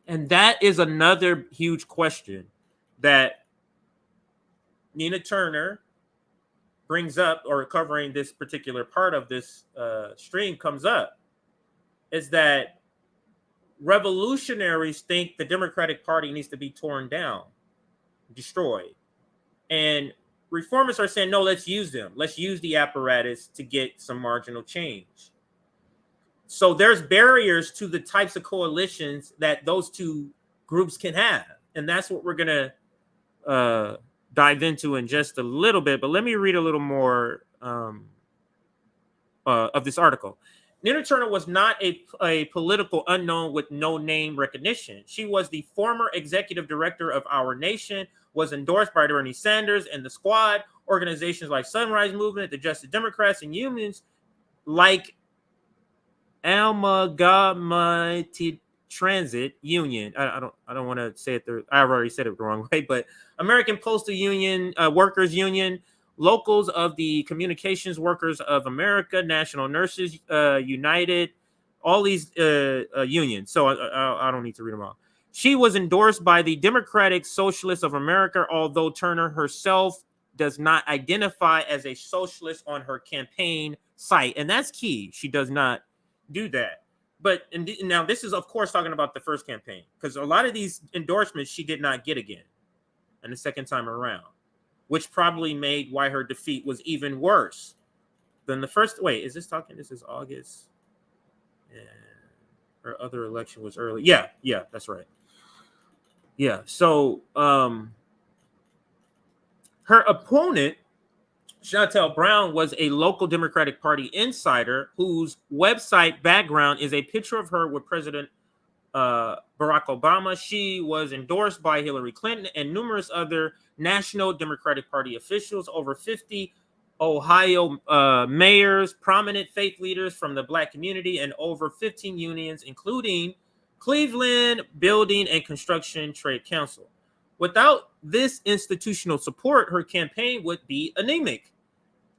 And that is another huge question that Nina Turner brings up, or covering this particular part of this stream comes up, is that revolutionaries think the Democratic Party needs to be torn down, destroyed. And reformists are saying, no, let's use them. Let's use the apparatus to get some marginal change. So there's barriers to the types of coalitions that those two groups can have. And that's what we're going to dive into in just a little bit. But let me read a little more of this article. Nina Turner was not a political unknown with no name recognition. She was the former executive director of Our Nation, was endorsed by Bernie Sanders and the Squad, organizations like Sunrise Movement, the Justice Democrats, and unions like Amalgamated Transit Union. I don't want to say it there. I've already said it the wrong way, but American Postal Union, Workers Union, locals of the Communications Workers of America, National Nurses United, all these unions. So I don't need to read them all. She was endorsed by the Democratic Socialists of America, although Turner herself does not identify as a socialist on her campaign site. And that's key. She does not do that. But now this is, of course, talking about the first campaign, because a lot of these endorsements she did not get again and the second time around, which probably made why her defeat was even worse than the first. Wait, is this talking? This is August. Yeah. Her other election was early. Yeah, that's right. Yeah, so her opponent, Chantel Brown, was a local Democratic Party insider whose website background is a picture of her with President Barack Obama. She was endorsed by Hillary Clinton and numerous other National Democratic Party officials, over 50 Ohio mayors, prominent faith leaders from the Black community, and over 15 unions, including Cleveland Building and Construction Trade Council. Without this institutional support, her campaign would be anemic.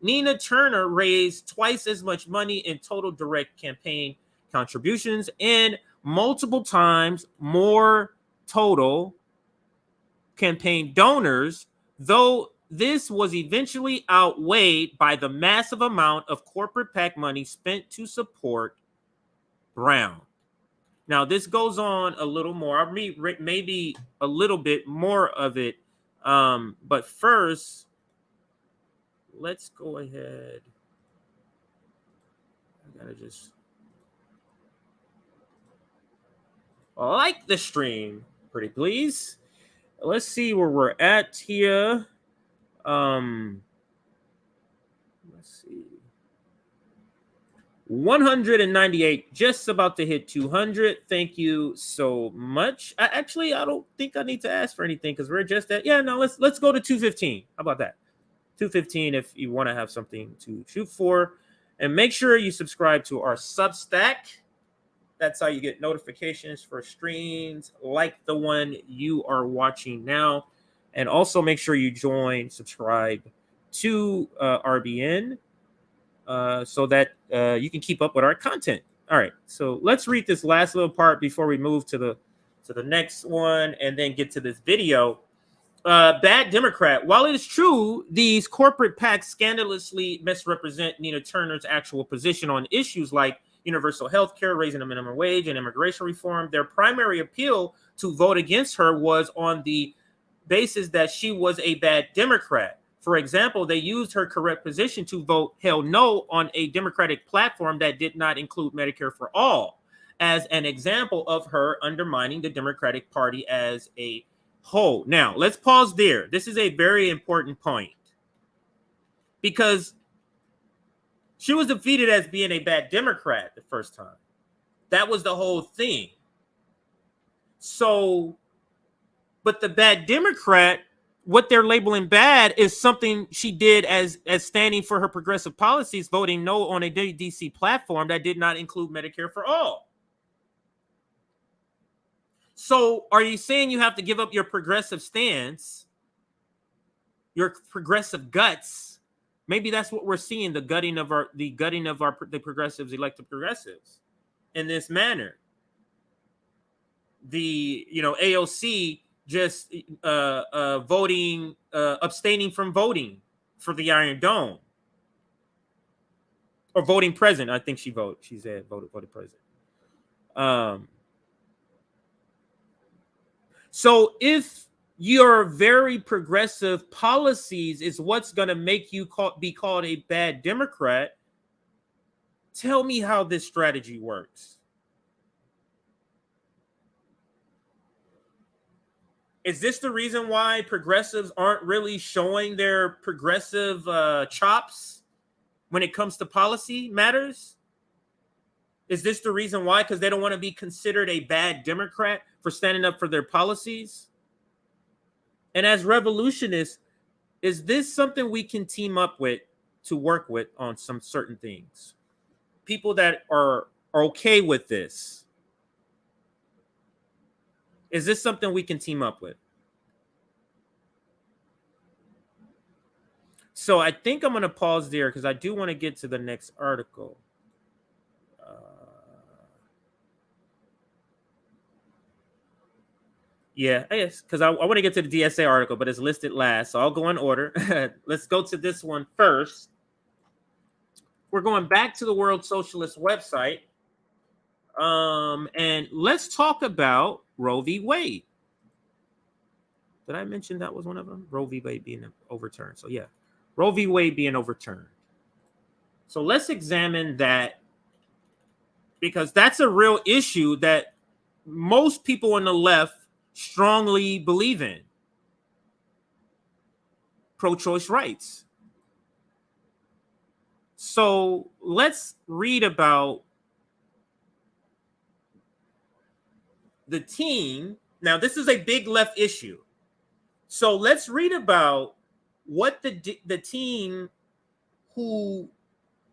Nina Turner raised twice as much money in total direct campaign contributions and multiple times more total campaign donors, though this was eventually outweighed by the massive amount of corporate PAC money spent to support Brown. Now, this goes on a little more. I'll read maybe a little bit more of it. But first, let's go ahead. I gotta just like the stream, pretty please. Let's see where we're at here. Let's see. 198, just about to hit 200. Thank you so much. I don't think I need to ask for anything because we're just at, let's go to 215. How about that? 215 if you want to have something to shoot for. And make sure you subscribe to our Substack. That's how you get notifications for streams like the one you are watching now. And also make sure you subscribe to RBN so that you can keep up with our content. All right, so let's read this last little part before we move to the next one and then get to this video. Bad Democrat. While it is true these corporate PACs scandalously misrepresent Nina Turner's actual position on issues like universal health care, raising the minimum wage, and immigration reform, their primary appeal to vote against her was on the basis that she was a bad Democrat. For example, they used her correct position to vote hell no on a Democratic platform that did not include Medicare for all, as an example of her undermining the Democratic Party as a whole. Now, let's pause there. This is a very important point. because she was defeated as being a bad Democrat the first time. That was the whole thing. So, but the bad Democrat, what they're labeling bad is something she did as standing for her progressive policies, voting no on a DC platform that did not include Medicare for all. So are you saying you have to give up your progressive stance, your progressive guts? Maybe that's what we're seeing, the gutting of the progressives, elected progressives, in this manner. The AOC just voting, abstaining from voting for the Iron Dome, or voting present. I think she voted. She said voted present. So if your very progressive policies is what's going to make you be called a bad Democrat, tell me how this strategy works. Is this the reason why progressives aren't really showing their progressive chops when it comes to policy matters? Is this the reason why? Because they don't want to be considered a bad Democrat for standing up for their policies? And as revolutionists, is this something we can team up with to work with on some certain things? People that are okay with this. Is this something we can team up with? So I think I'm going to pause there because I do want to get to the next article. Yeah, yes, because I want to get to the DSA article, but it's listed last, so I'll go in order. Let's go to this one first. We're going back to the World Socialist website, and let's talk about Roe v. Wade. Did I mention that was one of them? Roe v. Wade being overturned. So yeah, Roe v. Wade being overturned. So let's examine that, because that's a real issue that most people on the left strongly believe in. Pro-choice rights. So let's read about the team. Now, this is a big left issue. So let's read about what the team who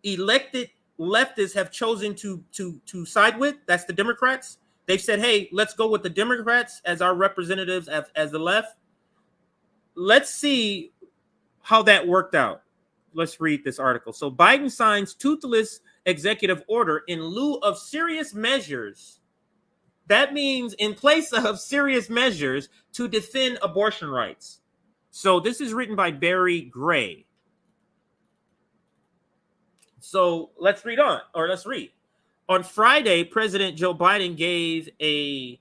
elected leftists have chosen to side with. That's the Democrats. They've said, hey, let's go with the Democrats as our representatives as the left. Let's see how that worked out. Let's read this article. So Biden signs toothless executive order in lieu of serious measures. That means in place of serious measures to defend abortion rights. So this is written by Barry Gray. So let's read on, or let's read. On Friday, President Joe Biden gave a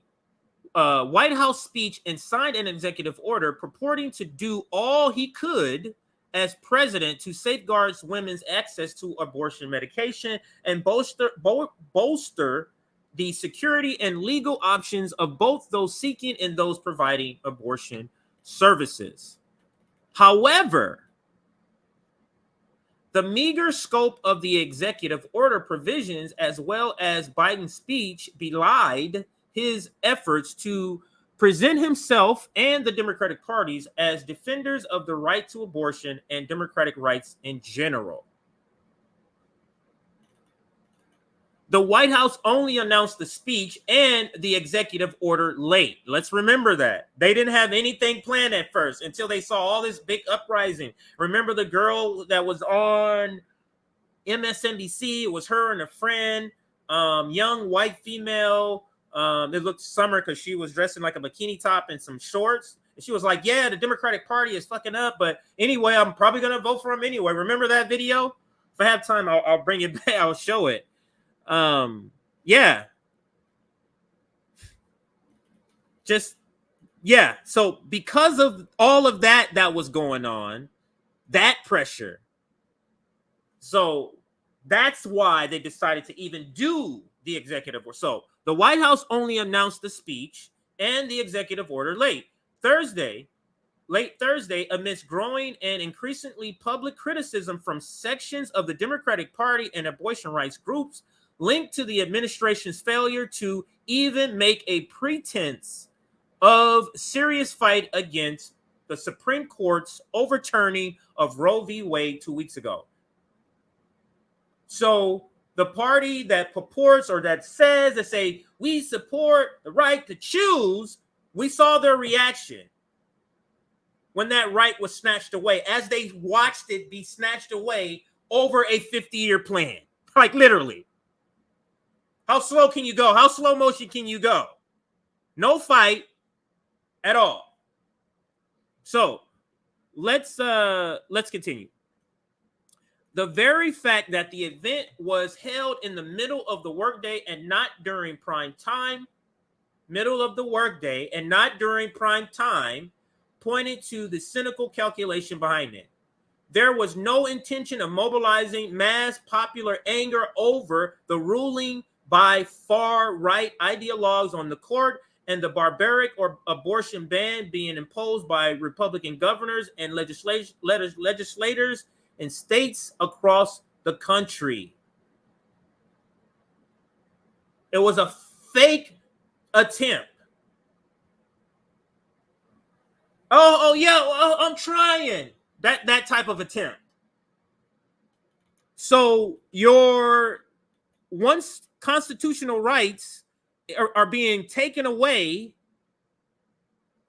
White House speech and signed an executive order purporting to do all he could as president to safeguard women's access to abortion medication and bolster the security and legal options of both those seeking and those providing abortion services. However, the meager scope of the executive order provisions, as well as Biden's speech, belied his efforts to present himself and the Democratic parties as defenders of the right to abortion and democratic rights in general. The White House only announced the speech and the executive order late. Let's remember that. They didn't have anything planned at first until they saw all this big uprising. Remember the girl that was on MSNBC? It was her and a friend, young white female. It looked summer because she was dressed in like a bikini top and some shorts. And she was like, yeah, the Democratic Party is fucking up. But anyway, I'm probably going to vote for him anyway. Remember that video? If I have time, I'll bring it back. I'll show it. Yeah. So because of all of that was going on, that pressure. So that's why they decided to even do the executive order. So the White House only announced the speech and the executive order late. Thursday, late Thursday amidst growing and increasingly public criticism from sections of the Democratic Party and abortion rights groups linked to the administration's failure to even make a pretense of serious fight against the Supreme Court's overturning of Roe v. Wade 2 weeks ago. So the party that purports or that says, that say, we support the right to choose, we saw their reaction when that right was snatched away, as they watched it be snatched away over a 50-year plan. Like literally. How slow can you go? How slow motion can you go? No fight at all. So let's continue. The very fact that the event was held in the middle of the workday and not during prime time, middle of the workday and not during prime time, pointed to the cynical calculation behind it. There was no intention of mobilizing mass popular anger over the ruling by far-right ideologues on the court and the barbaric or abortion ban being imposed by Republican governors and legislators in states across the country. It was a fake attempt. Oh yeah, I'm trying. That type of attempt. So your once constitutional rights are being taken away,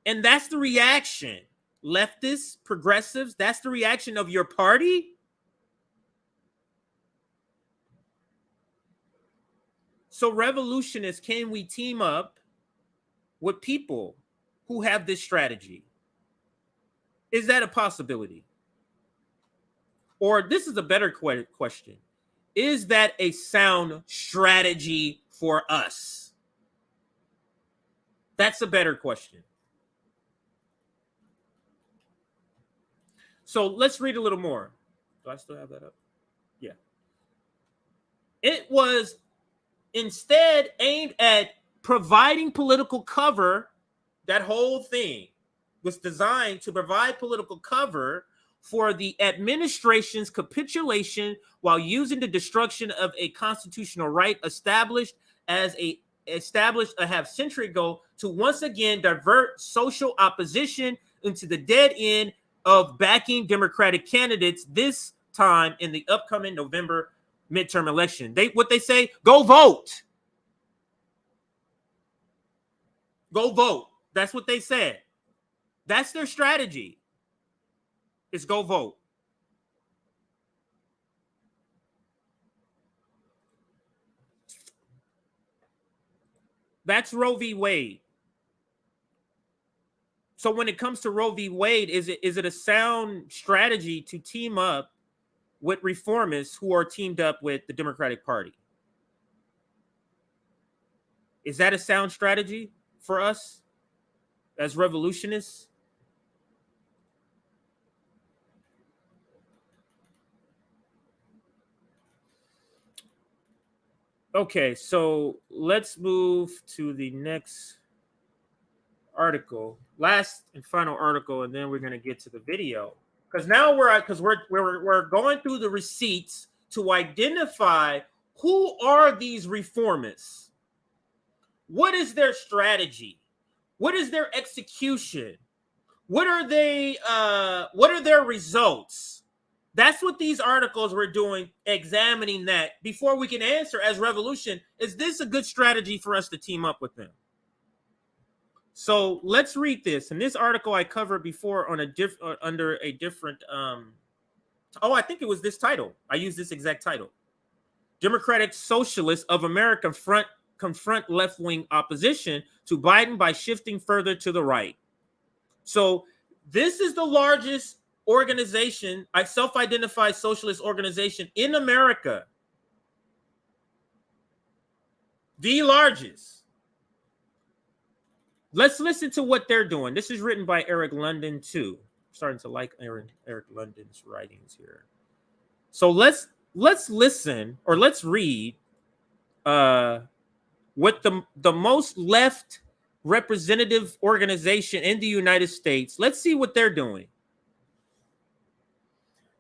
and that's the reaction. Leftists, progressives, that's the reaction of your party? So revolutionists, can we team up with people who have this strategy? Is that a possibility? Or this is a better question. Is that a sound strategy for us? That's a better question. So let's read a little more. Do I still have that up? Yeah. It was instead aimed at providing political cover. That whole thing was designed to provide political cover for the administration's capitulation while using the destruction of a constitutional right established a half century ago to once again divert social opposition into the dead end of backing Democratic candidates, this time in the upcoming November midterm election. What they say, go vote. Go vote. That's what they said. That's their strategy. Is go vote. That's Roe v. Wade. So when it comes to Roe v. Wade, is it a sound strategy to team up with reformists who are teamed up with the Democratic Party? Is that a sound strategy for us as revolutionists? Okay, so let's move to the next article, last and final article, and then we're going to get to the video. Because now we're going through the receipts to identify who are these reformists. What is their strategy? What is their execution? What are they? What are their results? That's what these articles were doing, examining that before we can answer as revolution, is this a good strategy for us to team up with them? So let's read this. And this article I covered before on under a different, I think it was this title. I used this exact title. Democratic Socialists of America confront left-wing opposition to Biden by shifting further to the right. So this is the largest organization, a self-identified socialist organization in America. The largest. Let's listen to what they're doing. This is written by Eric London too. I'm starting to like Eric London's writings here. So let's listen, or let's read what the most left representative organization in the United States. Let's see what they're doing.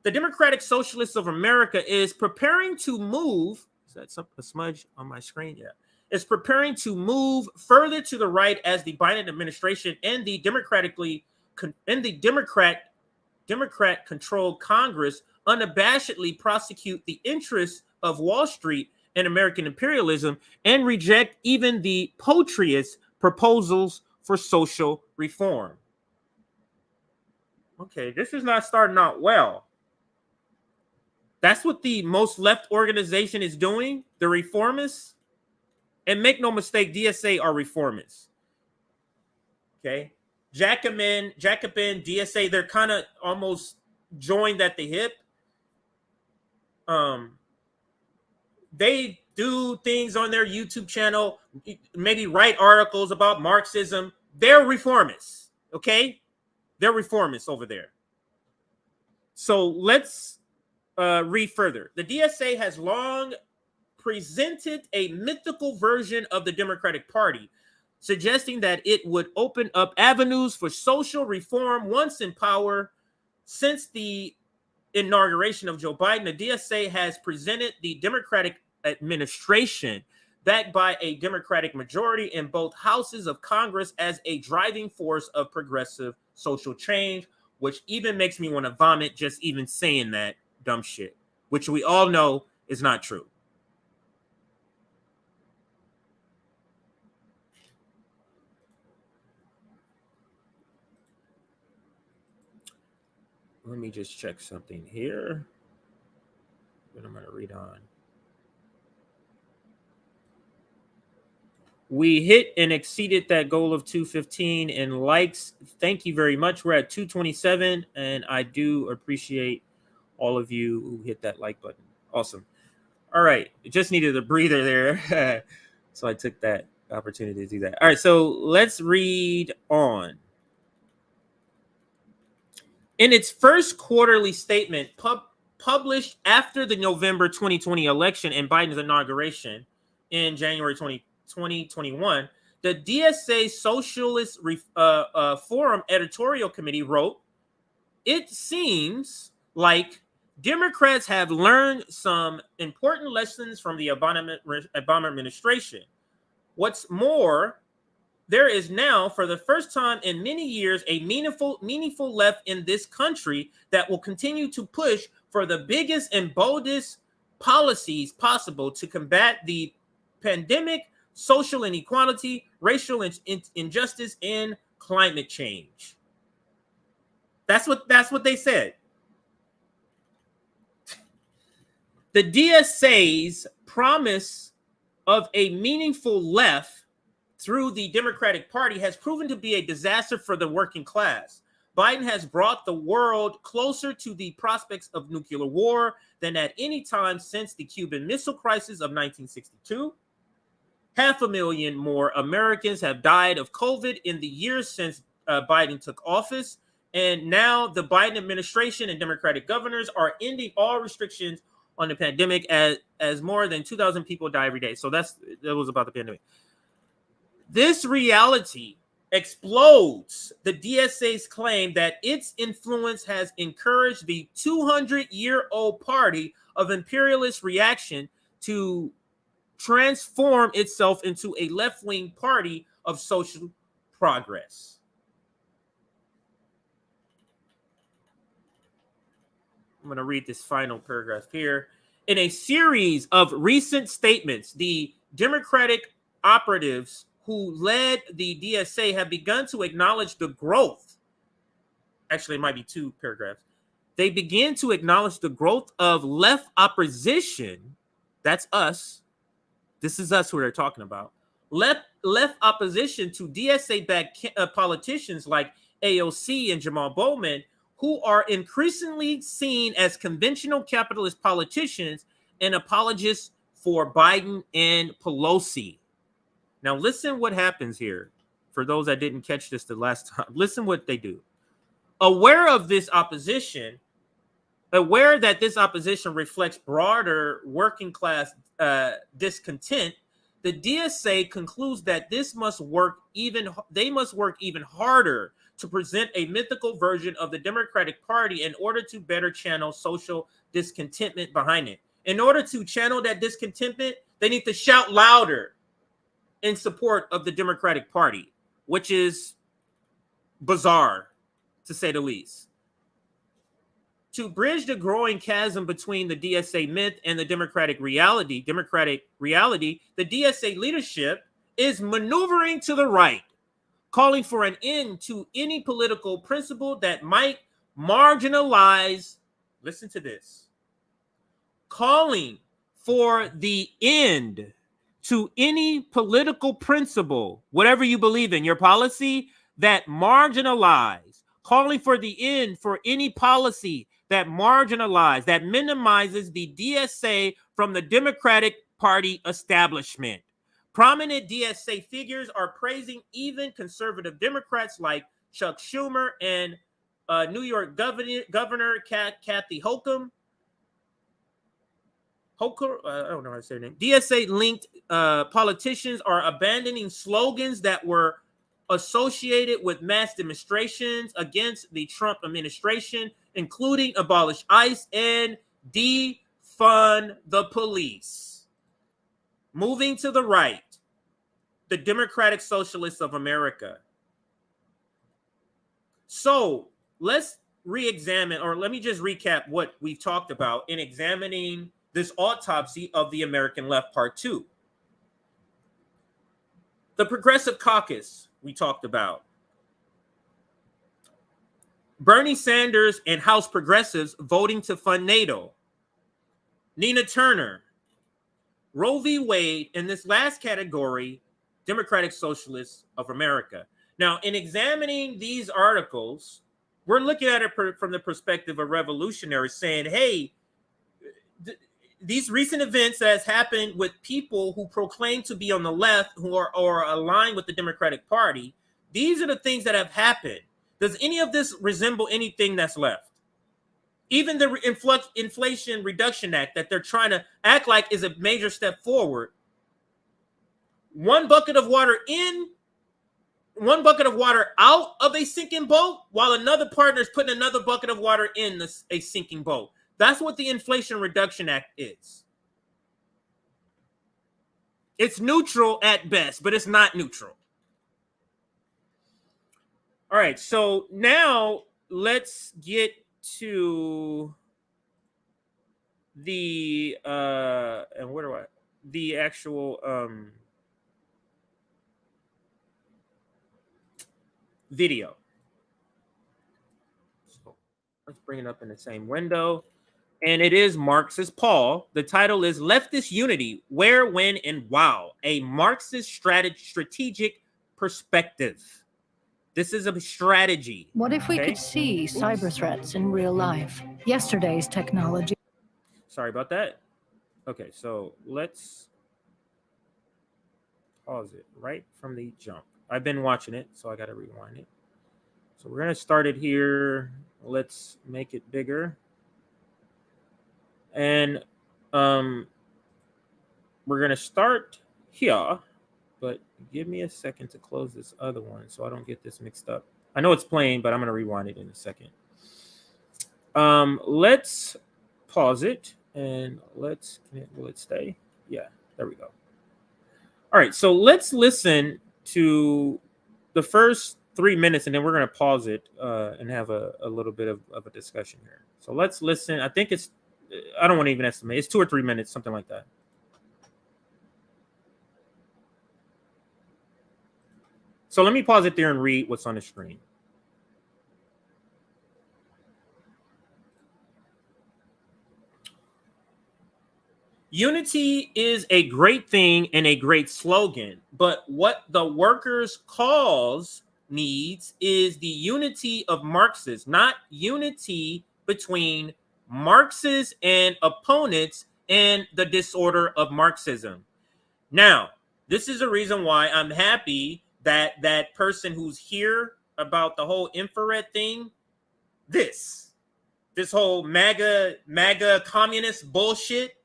The Democratic Socialists of America is preparing to move. Is that a smudge on my screen? Yeah. Is preparing to move further to the right as the Biden administration and the Democrat-controlled Congress unabashedly prosecute the interests of Wall Street and American imperialism and reject even the potriest proposals for social reform. Okay, this is not starting out well. That's what the most left organization is doing, the reformists. And make no mistake, DSA are reformists. Okay? Jacobin, DSA, they're kind of almost joined at the hip. They do things on their YouTube channel, maybe write articles about Marxism. They're reformists, okay? They're reformists over there. So let's read further. The DSA has long presented a mythical version of the Democratic Party, suggesting that it would open up avenues for social reform once in power. Since the inauguration of Joe Biden, the DSA has presented the Democratic administration, backed by a Democratic majority in both houses of Congress, as a driving force of progressive social change, which even makes me want to vomit just even saying that dumb shit, which we all know is not true. Let me just check something here. Then I'm going to read on. We hit and exceeded that goal of 215 in likes. Thank you very much. We're at 227, and I do appreciate all of you who hit that like button. Awesome. All right. Just needed a breather there. So I took that opportunity to do that. All right. So let's read on. In its first quarterly statement published after the November 2020 election and Biden's inauguration in January 2021, the DSA Socialist Forum Editorial Committee wrote, "It seems like Democrats have learned some important lessons from the Obama administration. What's more, there is now, for the first time in many years, a meaningful left in this country that will continue to push for the biggest and boldest policies possible to combat the pandemic, social inequality, racial injustice, and climate change." That's what they said. The DSA's promise of a meaningful left through the Democratic Party has proven to be a disaster for the working class. Biden has brought the world closer to the prospects of nuclear war than at any time since the Cuban Missile Crisis of 1962. 500,000 more Americans have died of COVID in the years since Biden took office. And now the Biden administration and Democratic governors are ending all restrictions on the pandemic as more than 2,000 people die every day. So that was about the pandemic. This reality explodes the DSA's claim that its influence has encouraged the 200-year-old party of imperialist reaction to transform itself into a left-wing party of social progress. I'm going to read this final paragraph here. In a series of recent statements, the Democratic operatives who led the DSA have begun to acknowledge the growth. Actually, it might be two paragraphs. They begin to acknowledge the growth of left opposition. That's us. This is us who they're talking about. Left opposition to DSA-backed politicians like AOC and Jamaal Bowman, who are increasingly seen as conventional capitalist politicians and apologists for Biden and Pelosi. Now, listen what happens here. For those that didn't catch this the last time, listen what they do. Aware that this opposition reflects broader working class discontent, the DSA concludes that they must work even harder to present a mythical version of the Democratic Party in order to better channel social discontentment behind it. In order to channel that discontentment, they need to shout louder in support of the Democratic Party, which is bizarre, to say the least. To bridge the growing chasm between the DSA myth and the democratic reality, the DSA leadership is maneuvering to the right, calling for an end to any political principle that might marginalize, listen to this, calling for the end to any political principle, whatever you believe in, your policy that marginalize, calling for the end for any policy that marginalize, that minimizes the DSA from the Democratic Party establishment. Prominent DSA figures are praising even conservative Democrats like Chuck Schumer and New York Governor Kathy Hochul. I don't know how to say her name. DSA-linked politicians are abandoning slogans that were associated with mass demonstrations against the Trump administration, including abolish ICE and defund the police. Moving to the right, the Democratic Socialists of America. So let's re-examine, or let me just recap what we've talked about in examining this autopsy of the American left, part 2. The Progressive Caucus we talked about. Bernie Sanders and House progressives voting to fund NATO. Nina Turner. Roe v. Wade, in this last category, Democratic Socialists of America. Now, in examining these articles, we're looking at it from the perspective of revolutionaries, saying, hey, these recent events that has happened with people who proclaim to be on the left, who are aligned with the Democratic Party, these are the things that have happened. Does any of this resemble anything that's left? Even the Inflation Reduction Act that they're trying to act like is a major step forward. One bucket of water in, one bucket of water out of a sinking boat, while another partner is putting another bucket of water in a sinking boat. That's what the Inflation Reduction Act is. It's neutral at best, but it's not neutral. All right, so now let's get to the the actual video. So let's bring it up in the same window. And it is Marxist Paul. The title is Leftist Unity, Where, When, and Wow, a Marxist strategic perspective. This is a strategy. What if we could see cyber threats in real life? Yesterday's technology. Sorry about that. Okay, so let's pause it right from the jump. I've been watching it, so I got to rewind it. So we're going to start it here. Let's make it bigger. And we're going to start here, but give me a second to close this other one so I don't get this mixed up. I know it's playing, but I'm going to rewind it in a second. Let's pause it and will it stay? Yeah, there we go. All right, so let's listen to the first 3 minutes and then we're going to pause it and have a little bit of a discussion here. So let's listen. I think I don't want to even estimate. It's 2 or 3 minutes, something like that. So let me pause it there and read what's on the screen. Unity is a great thing and a great slogan, but what the workers' cause needs is the unity of Marxists, not unity between Marxists and opponents and the disorder of Marxism. Now, this is the reason why I'm happy that that person who's here about the whole infrared thing, this whole MAGA communist bullshit,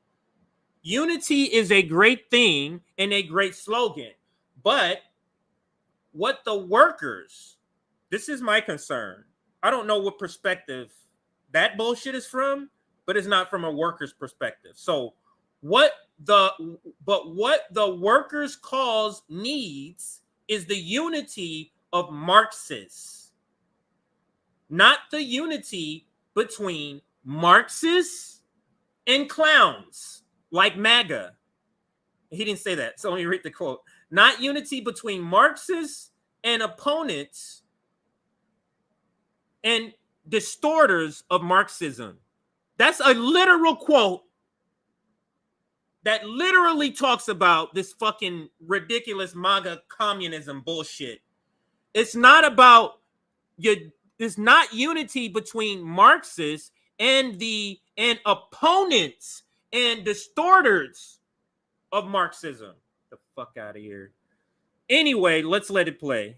unity is a great thing and a great slogan. But what the workers, this is my concern. I don't know what perspective that bullshit is from, but it's not from a worker's perspective. So what the workers' cause needs is the unity of Marxists, not the unity between Marxists and clowns like MAGA. He didn't say that, so let me read the quote. Not unity between Marxists and opponents and distorters of Marxism. That's a literal quote that literally talks about this fucking ridiculous MAGA communism bullshit. It's not about it's not unity between Marxists and opponents and distorters of Marxism. Get the fuck out of here. Anyway, let's let it play.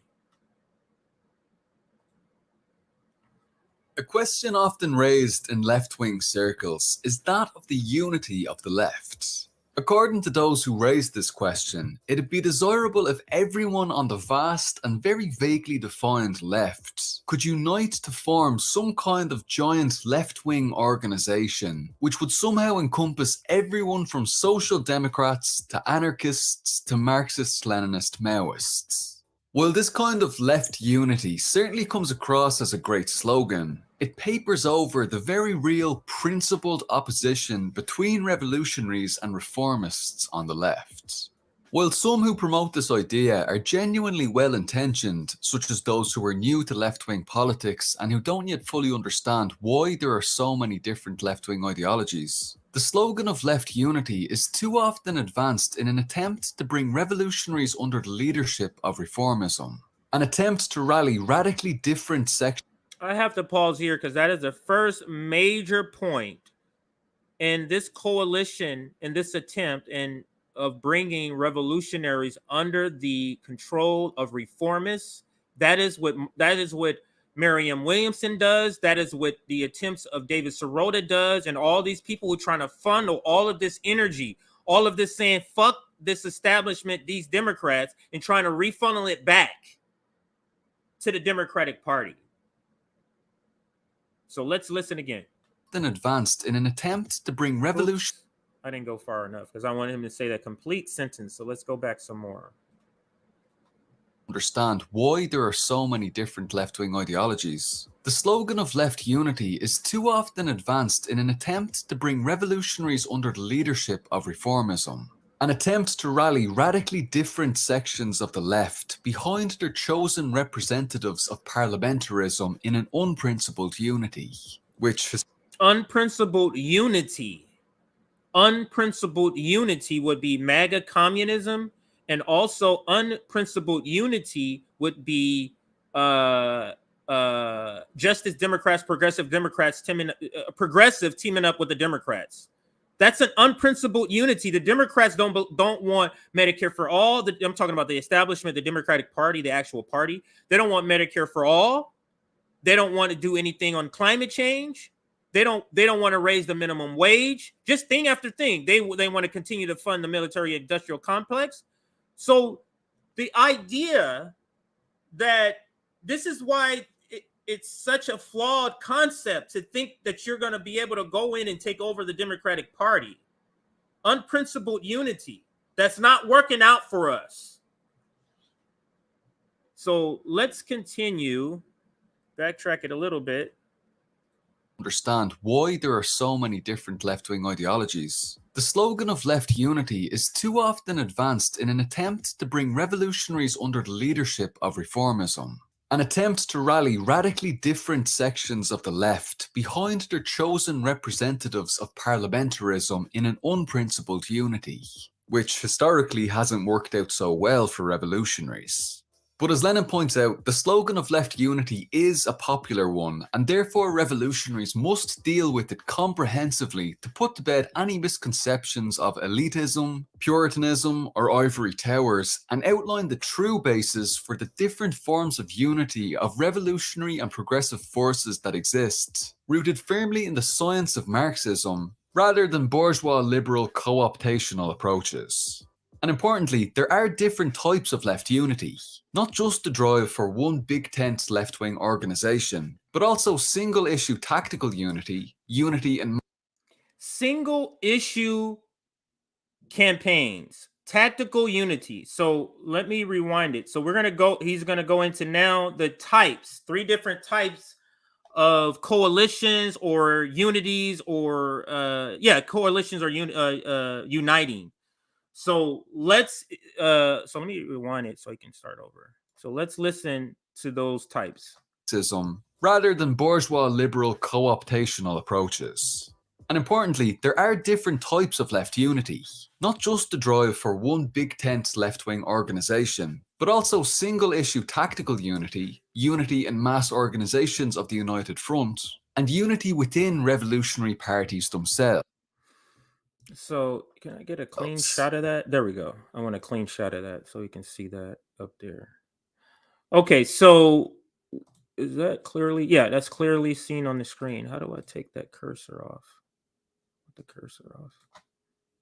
A question often raised in left-wing circles is that of the unity of the left. According to those who raised this question, it'd be desirable if everyone on the vast and very vaguely defined left could unite to form some kind of giant left-wing organization which would somehow encompass everyone from social democrats to anarchists to Marxist-Leninist Maoists. While this kind of left unity certainly comes across as a great slogan, it papers over the very real principled opposition between revolutionaries and reformists on the left. While some who promote this idea are genuinely well-intentioned, such as those who are new to left-wing politics and who don't yet fully understand why there are so many different left-wing ideologies, the slogan of left unity is too often advanced in an attempt to bring revolutionaries under the leadership of reformism, an attempt to rally radically different sections. I have to pause here because that is the first major point in this coalition, in this attempt of bringing revolutionaries under the control of reformists. That is what Marianne Williamson does. That is what the attempts of David Sirota does, and all these people who are trying to funnel all of this energy, all of this saying fuck this establishment, these Democrats, and trying to refunnel it back to the Democratic Party. So let's listen again. Then advanced in an attempt to bring revolution. I didn't go far enough because I wanted him to say that complete sentence. So let's go back some more. Understand why there are so many different left-wing ideologies. The slogan of left unity is too often advanced in an attempt to bring revolutionaries under the leadership of reformism, an attempt to rally radically different sections of the left behind their chosen representatives of parliamentarism in an unprincipled unity, which has unprincipled unity. Unprincipled unity would be MAGA communism, and also unprincipled unity would be Justice Democrats, Progressive Democrats, progressive teaming up with the Democrats. That's an unprincipled unity. The Democrats don't want Medicare for all. I'm talking about the establishment, the Democratic Party, the actual party. They don't want Medicare for all. They don't want to do anything on climate change. They don't want to raise the minimum wage. Just thing after thing. They want to continue to fund the military-industrial complex. So the idea that this is why it's such a flawed concept to think that you're going to be able to go in and take over the Democratic Party. Unprincipled unity. That's not working out for us. So let's continue. Backtrack it a little bit. Understand why there are so many different left-wing ideologies. The slogan of left unity is too often advanced in an attempt to bring revolutionaries under the leadership of reformism, an attempt to rally radically different sections of the left behind their chosen representatives of parliamentarism in an unprincipled unity, which historically hasn't worked out so well for revolutionaries. But as Lenin points out, the slogan of left unity is a popular one, and therefore revolutionaries must deal with it comprehensively to put to bed any misconceptions of elitism, puritanism, or ivory towers, and outline the true basis for the different forms of unity of revolutionary and progressive forces that exist, rooted firmly in the science of Marxism, rather than bourgeois liberal co-optational approaches. And importantly, there are different types of left unity, not just the drive for one big tent left-wing organisation, but also single-issue tactical unity, and Single issue campaigns, tactical unity. So let me rewind it. So he's gonna go into now the types, 3 different types of coalitions or unities or coalitions or uniting. So let me rewind it so I can start over. So let's listen to those types. Rather than bourgeois liberal co-optational approaches. And importantly, there are different types of left unity, not just the drive for one big tent left-wing organisation, but also single-issue tactical unity, and mass organisations of the United Front, and unity within revolutionary parties themselves. So can I get a clean shot of that? There we go. I want a clean shot of that so we can see that up there. Okay, so is that clearly? Yeah, that's clearly seen on the screen. How do I take that cursor off? The cursor off.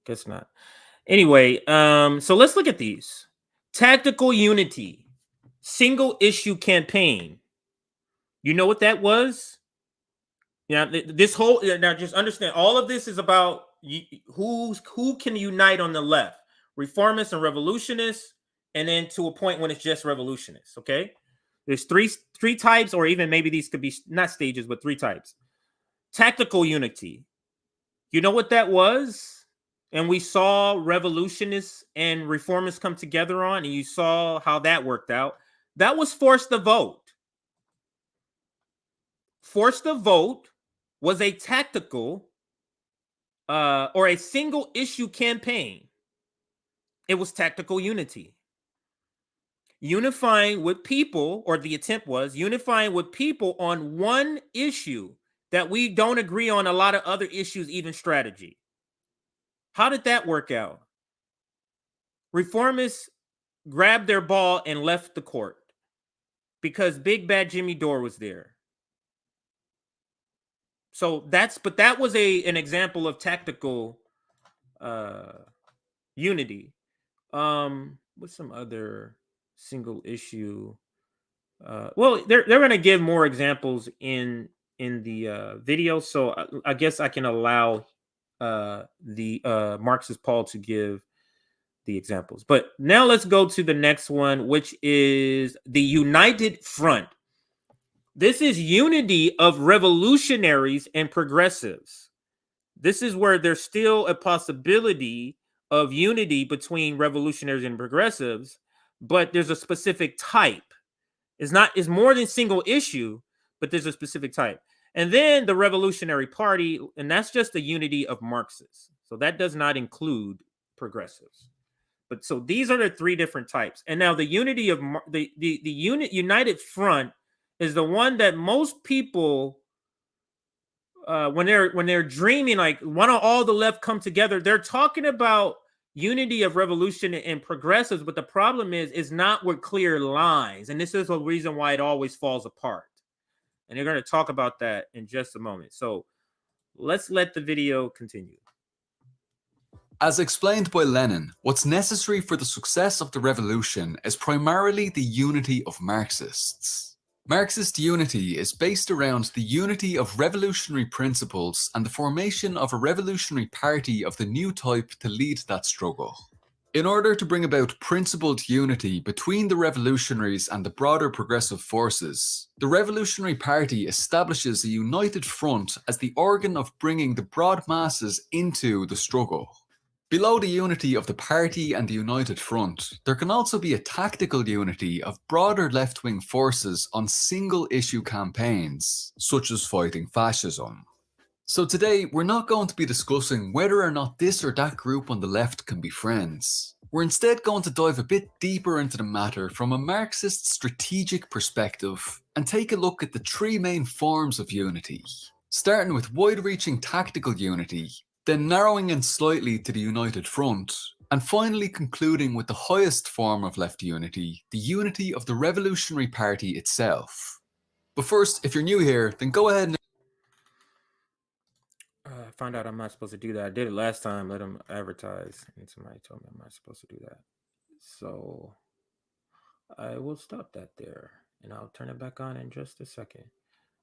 Guess not. Anyway, so let's look at these. Tactical unity, single issue campaign. You know what that was? Yeah, this whole now just understand all of this is about who can unite on the left, reformists and revolutionists, and then to a point when it's just revolutionists. Okay, there's three types, or even maybe these could be not stages, but 3 types. Tactical unity. You know what that was? And we saw revolutionists and reformists come together on, and you saw how that worked out. That was force the vote. Force the vote was a tactical or a single issue campaign. It was tactical unity. Unifying with people, or the attempt was unifying with people on one issue that we don't agree on a lot of other issues, even strategy. How did that work out? Reformists grabbed their ball and left the court because big bad Jimmy Dore was there. So that was an example of tactical unity. What's some other single issue? Well, they're going to give more examples in the video, so I guess I can allow the Marxist Paul to give the examples. But now let's go to the next one, which is the United Front. This is unity of revolutionaries and progressives. This is where there's still a possibility of unity between revolutionaries and progressives, but there's a specific type. It's more than single issue, but there's a specific type. And then the Revolutionary Party, and that's just the unity of Marxists. So that does not include progressives. But so these are the 3 different types. And now the unity of the United Front is the one that most people, when they're dreaming like, why don't all the left come together? They're talking about unity of revolution and progressives, but the problem is not with clear lines, and this is the reason why it always falls apart. And they're going to talk about that in just a moment. So let's let the video continue. As explained by Lenin, what's necessary for the success of the revolution is primarily the unity of Marxists. Marxist unity is based around the unity of revolutionary principles and the formation of a revolutionary party of the new type to lead that struggle. In order to bring about principled unity between the revolutionaries and the broader progressive forces, the Revolutionary Party establishes a united front as the organ of bringing the broad masses into the struggle. Below the unity of the party and the united front, there can also be a tactical unity of broader left-wing forces on single-issue campaigns, such as fighting fascism. So today, we're not going to be discussing whether or not this or that group on the left can be friends. We're instead going to dive a bit deeper into the matter from a Marxist strategic perspective and take a look at the 3 main forms of unity, starting with wide-reaching tactical unity, then narrowing in slightly to the united front, and finally concluding with the highest form of left unity, the unity of the Revolutionary Party itself. But first, if you're new here, then go ahead and found out I'm not supposed to do that. I did it last time, let them advertise, and somebody told me I'm not supposed to do that. So I will stop that there, and I'll turn it back on in just a second.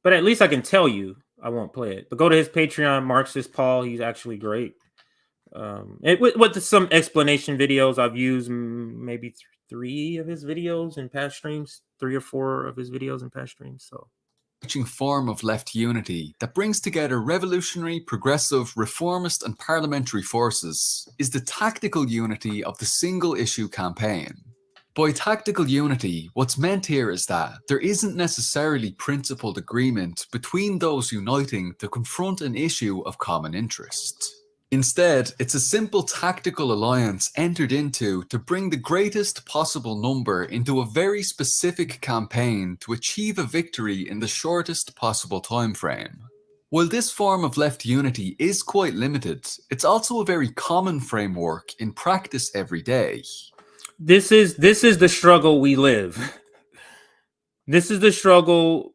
But at least I can tell you I won't play it. But go to his Patreon, Marxist Paul. He's actually great. With some explanation videos, I've used maybe 3 of his videos in past streams, 3 or 4 of his videos in past streams. So, form of left unity that brings together revolutionary, progressive, reformist, and parliamentary forces is the tactical unity of the single issue campaign. By tactical unity, what's meant here is that there isn't necessarily principled agreement between those uniting to confront an issue of common interest. Instead, it's a simple tactical alliance entered into to bring the greatest possible number into a very specific campaign to achieve a victory in the shortest possible time frame. While this form of left unity is quite limited, it's also a very common framework in practice every day. This is the struggle we live. This is the struggle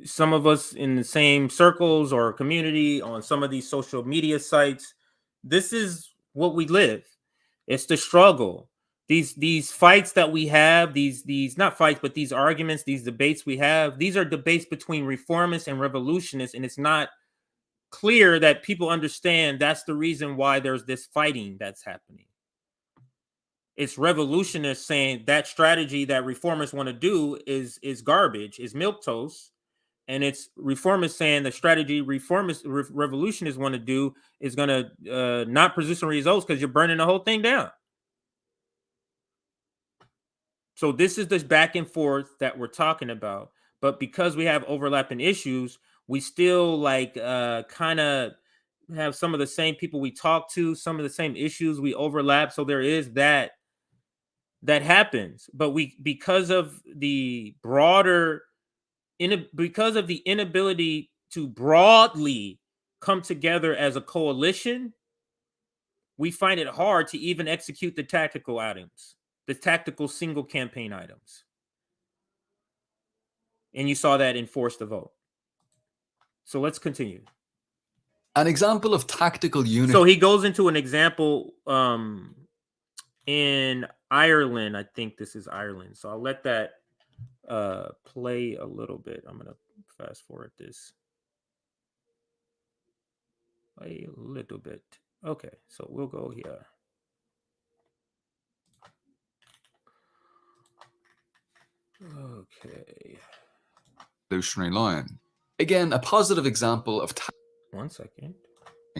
some of us in the same circles or community on some of these social media sites. This is what we live. It's the struggle. These fights that we have, these not fights, but these arguments, these debates we have, these are debates between reformists and revolutionists, and it's not clear that people understand that's the reason why there's this fighting that's happening. It's revolutionists saying that strategy that reformists want to do is garbage, is milquetoast. And it's reformists saying the strategy revolutionists want to do is going to not produce some results because you're burning the whole thing down. So this is this back and forth that we're talking about. But because we have overlapping issues, we still kind of have some of the same people we talk to, some of the same issues we overlap. So there is that happens. But because of the inability to broadly come together as a coalition, we find it hard to even execute the tactical items, the tactical single campaign items. And you saw that in Force the Vote. So let's continue. An example of tactical unity. So he goes into an example in Ireland. I think this is Ireland. So I'll let that play a little bit. I'm going to fast forward this a little bit. Okay, so we'll go here. Okay. Revolutionary line. Again, a positive example of 1 second.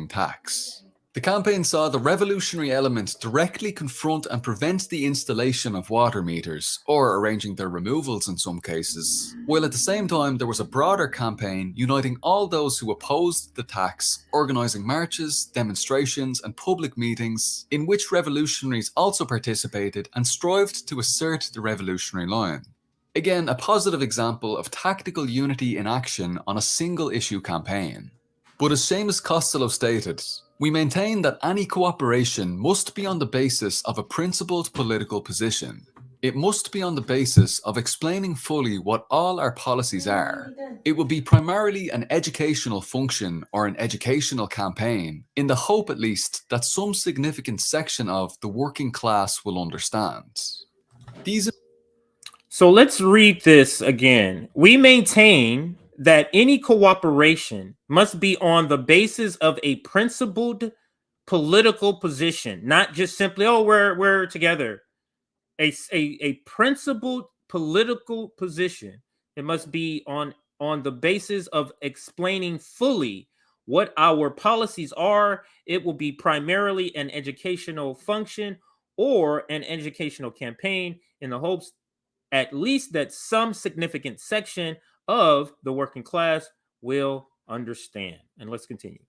Tax. The campaign saw the revolutionary element directly confront and prevent the installation of water meters, or arranging their removals in some cases, while at the same time there was a broader campaign uniting all those who opposed the tax, organising marches, demonstrations and public meetings, in which revolutionaries also participated and strived to assert the revolutionary line. Again, a positive example of tactical unity in action on a single issue campaign. But as Seamus Costello stated, we maintain that any cooperation must be on the basis of a principled political position. It must be on the basis of explaining fully what all our policies are. It will be primarily an educational function or an educational campaign, in the hope at least that some significant section of the working class will understand. So let's read this again. We maintain that any cooperation must be on the basis of a principled political position, not just simply, oh, we're together. A principled political position. It must be on the basis of explaining fully what our policies are. It will be primarily an educational function or an educational campaign, in the hopes at least that some significant section of the working class will understand. And let's continue.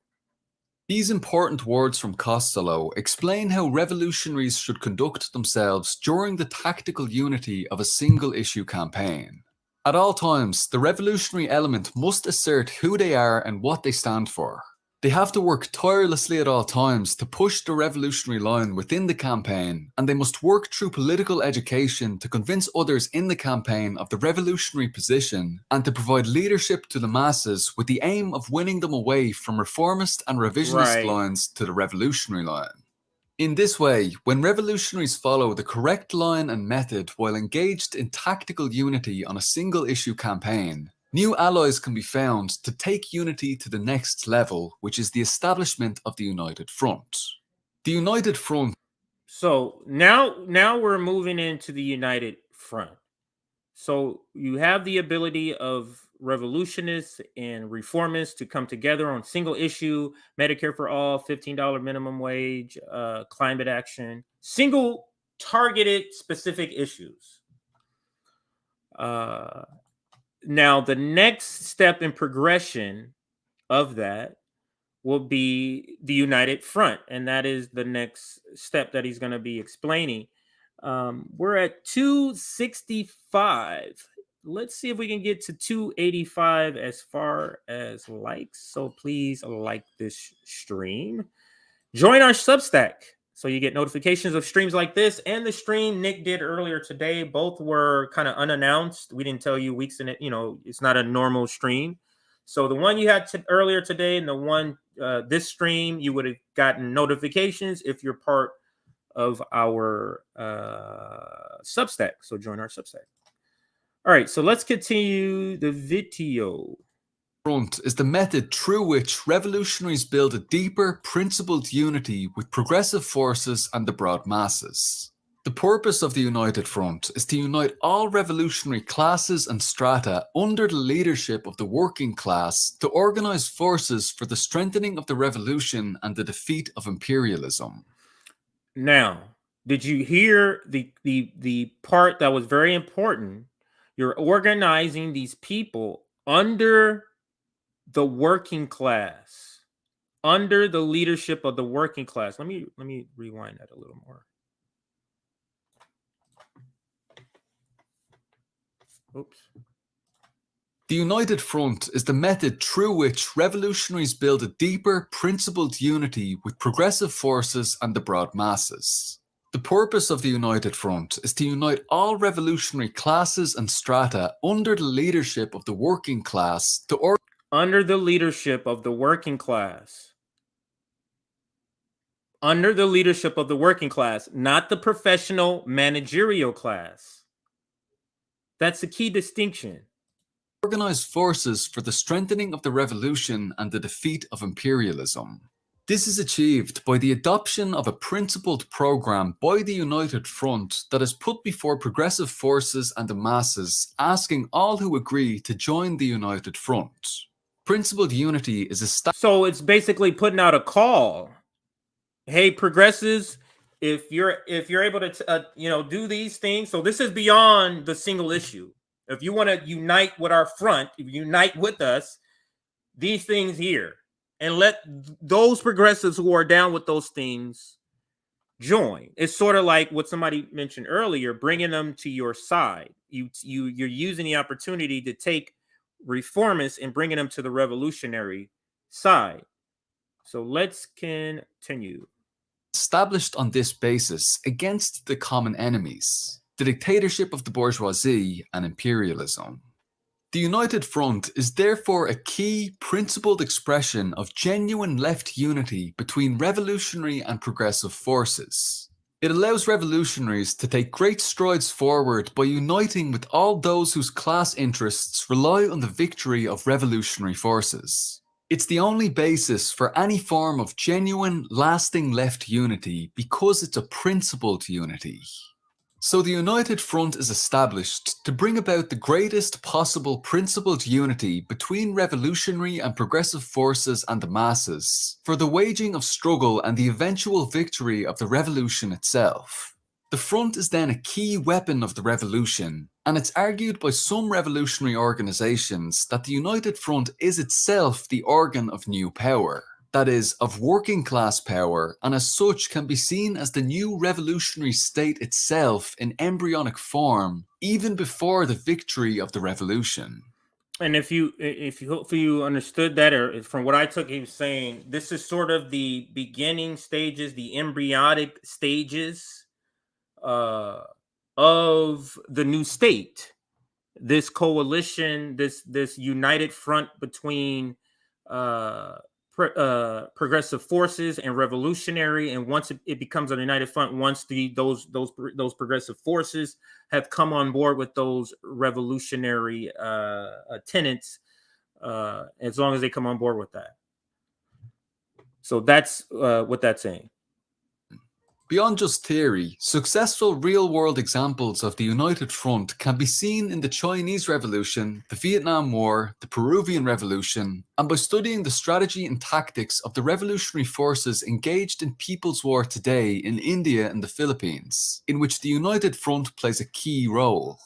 These important words from Costello explain how revolutionaries should conduct themselves during the tactical unity of a single issue campaign. At all times, the revolutionary element must assert who they are and what they stand for. They have to work tirelessly at all times to push the revolutionary line within the campaign, and they must work through political education to convince others in the campaign of the revolutionary position and to provide leadership to the masses with the aim of winning them away from reformist and revisionist lines to the revolutionary line. In this way, when revolutionaries follow the correct line and method while engaged in tactical unity on a single issue campaign, new allies can be found to take unity to the next level, which is the establishment of the United Front. The United Front. So now we're moving into the United Front. So you have the ability of revolutionists and reformists to come together on single issue, Medicare for all, $15 minimum wage, climate action, single targeted specific issues. Now, the next step in progression of that will be the United Front, and that is the next step that he's going to be explaining. We're at 265. Let's see if we can get to 285 as far as likes. So please like this stream. Join our Substack so you get notifications of streams like this and the stream Nick did earlier today. Both were kind of unannounced. We didn't tell you weeks in it. You know, it's not a normal stream. So the one you had earlier today and the one this stream, you would have gotten notifications if you're part of our Substack. So join our Substack. All right, so let's continue the video. Front is the method through which revolutionaries build a deeper, principled unity with progressive forces and the broad masses. The purpose of the United Front is to unite all revolutionary classes and strata under the leadership of the working class to organize forces for the strengthening of the revolution and the defeat of imperialism. Now, did you hear the part that was very important? You're organizing these people under the working class, under the leadership of the working class. Let me rewind that a little more. Oops. The United Front is the method through which revolutionaries build a deeper, principled unity with progressive forces and the broad masses. The purpose of the United Front is to unite all revolutionary classes and strata under the leadership of the working class to under the leadership of the working class. Under the leadership of the working class, not the professional managerial class. That's the key distinction. Organize forces for the strengthening of the revolution and the defeat of imperialism. This is achieved by the adoption of a principled program by the United Front that is put before progressive forces and the masses, asking all who agree to join the United Front. Principled unity is established. So it's basically putting out a call. Hey, progressives, if you're able to do these things. So this is beyond the single issue. If you want to unite with our front, if you unite with us, these things here, and let those progressives who are down with those things join. It's sort of like what somebody mentioned earlier, bringing them to your side. You're using the opportunity to take reformists and bringing them to the revolutionary side. So let's continue. Established on this basis against the common enemies, the dictatorship of the bourgeoisie and imperialism. The United Front is therefore a key, principled expression of genuine left unity between revolutionary and progressive forces. It allows revolutionaries to take great strides forward by uniting with all those whose class interests rely on the victory of revolutionary forces. It's the only basis for any form of genuine, lasting left unity because it's a principled unity. So the United Front is established to bring about the greatest possible principled unity between revolutionary and progressive forces and the masses, for the waging of struggle and the eventual victory of the revolution itself. The front is then a key weapon of the revolution, and it's argued by some revolutionary organizations that the United Front is itself the organ of new power. That is, of working class power, and as such can be seen as the new revolutionary state itself in embryonic form, even before the victory of the revolution. And if you hopefully you understood that, or from what I took, he was saying this is sort of the beginning stages, the embryonic stages of the new state. This coalition, this united front between progressive forces and revolutionary, and once it becomes a united front, once those progressive forces have come on board with those revolutionary tenets, as long as they come on board with that. So that's what that's saying. Beyond just theory, successful real-world examples of the United Front can be seen in the Chinese Revolution, the Vietnam War, the Peruvian Revolution, and by studying the strategy and tactics of the revolutionary forces engaged in People's War today in India and the Philippines, in which the United Front plays a key role.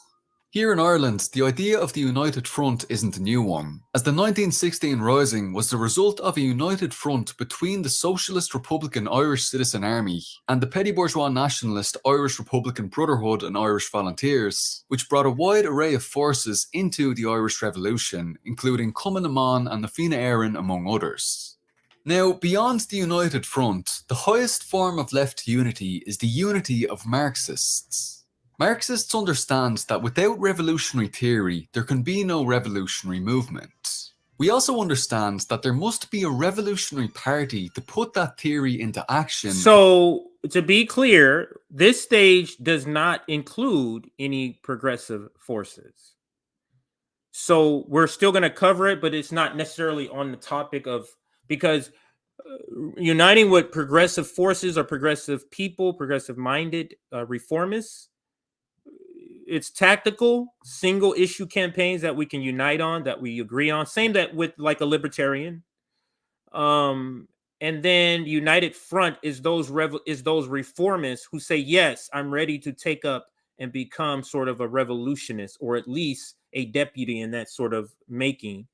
Here in Ireland, the idea of the United Front isn't a new one, as the 1916 Rising was the result of a united front between the Socialist Republican Irish Citizen Army and the petty bourgeois nationalist Irish Republican Brotherhood and Irish Volunteers, which brought a wide array of forces into the Irish Revolution, including Cumann na mBan and na Fianna Éireann among others. Now, beyond the United Front, the highest form of left unity is the unity of Marxists. Marxists understand that without revolutionary theory, there can be no revolutionary movement. We also understand that there must be a revolutionary party to put that theory into action. So, to be clear, this stage does not include any progressive forces. So, we're still going to cover it, but it's not necessarily on the topic of, because uniting with progressive forces or progressive people, progressive-minded reformists, it's tactical, single issue campaigns that we can unite on, that we agree on. Same that with like a libertarian. And then united front is those reformists who say, yes, I'm ready to take up and become sort of a revolutionist, or at least a deputy in that sort of making.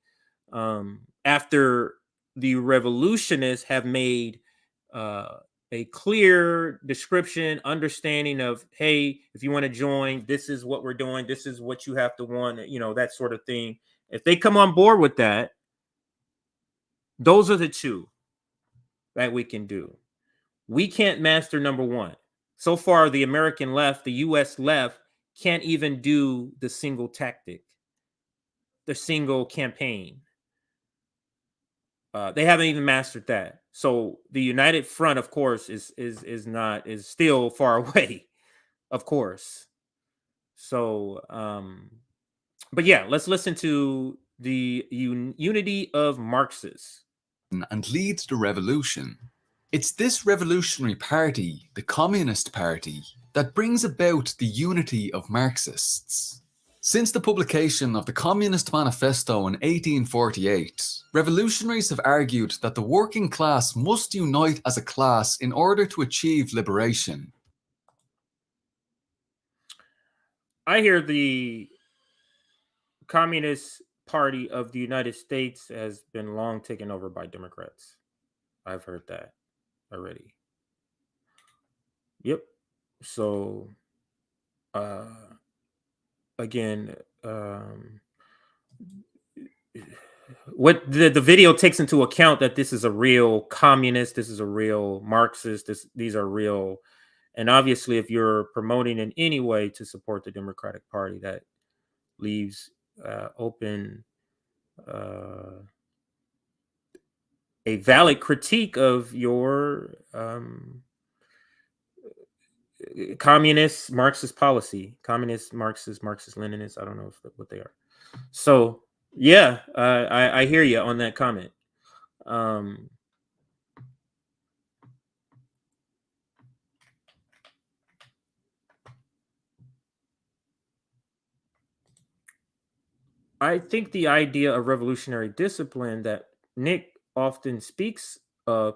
After the revolutionists have made a clear description, understanding of, hey, if you want to join, this is what we're doing, this is what you have to want, that sort of thing. If they come on board with that, those are the two that we can do. We can't master number one. So far, the American left, the US left, can't even do the single tactic, the single campaign. They haven't even mastered that. So the united front, of course, is still far away, of course. So, but yeah, let's listen to the unity of Marxists. And lead the revolution. It's this revolutionary party, the Communist Party, that brings about the unity of Marxists. Since the publication of the Communist Manifesto in 1848, revolutionaries have argued that the working class must unite as a class in order to achieve liberation. I hear the Communist Party of the United States has been long taken over by Democrats. I've heard that already. Yep. So, again, what the video takes into account that this is a real communist, this is a real Marxist, these are real, and obviously if you're promoting in any way to support the Democratic Party, that leaves open a valid critique of your communist Marxist policy, communist Marxist Leninist. I don't know what they are. So yeah, I hear you on that comment. I think the idea of revolutionary discipline that Nick often speaks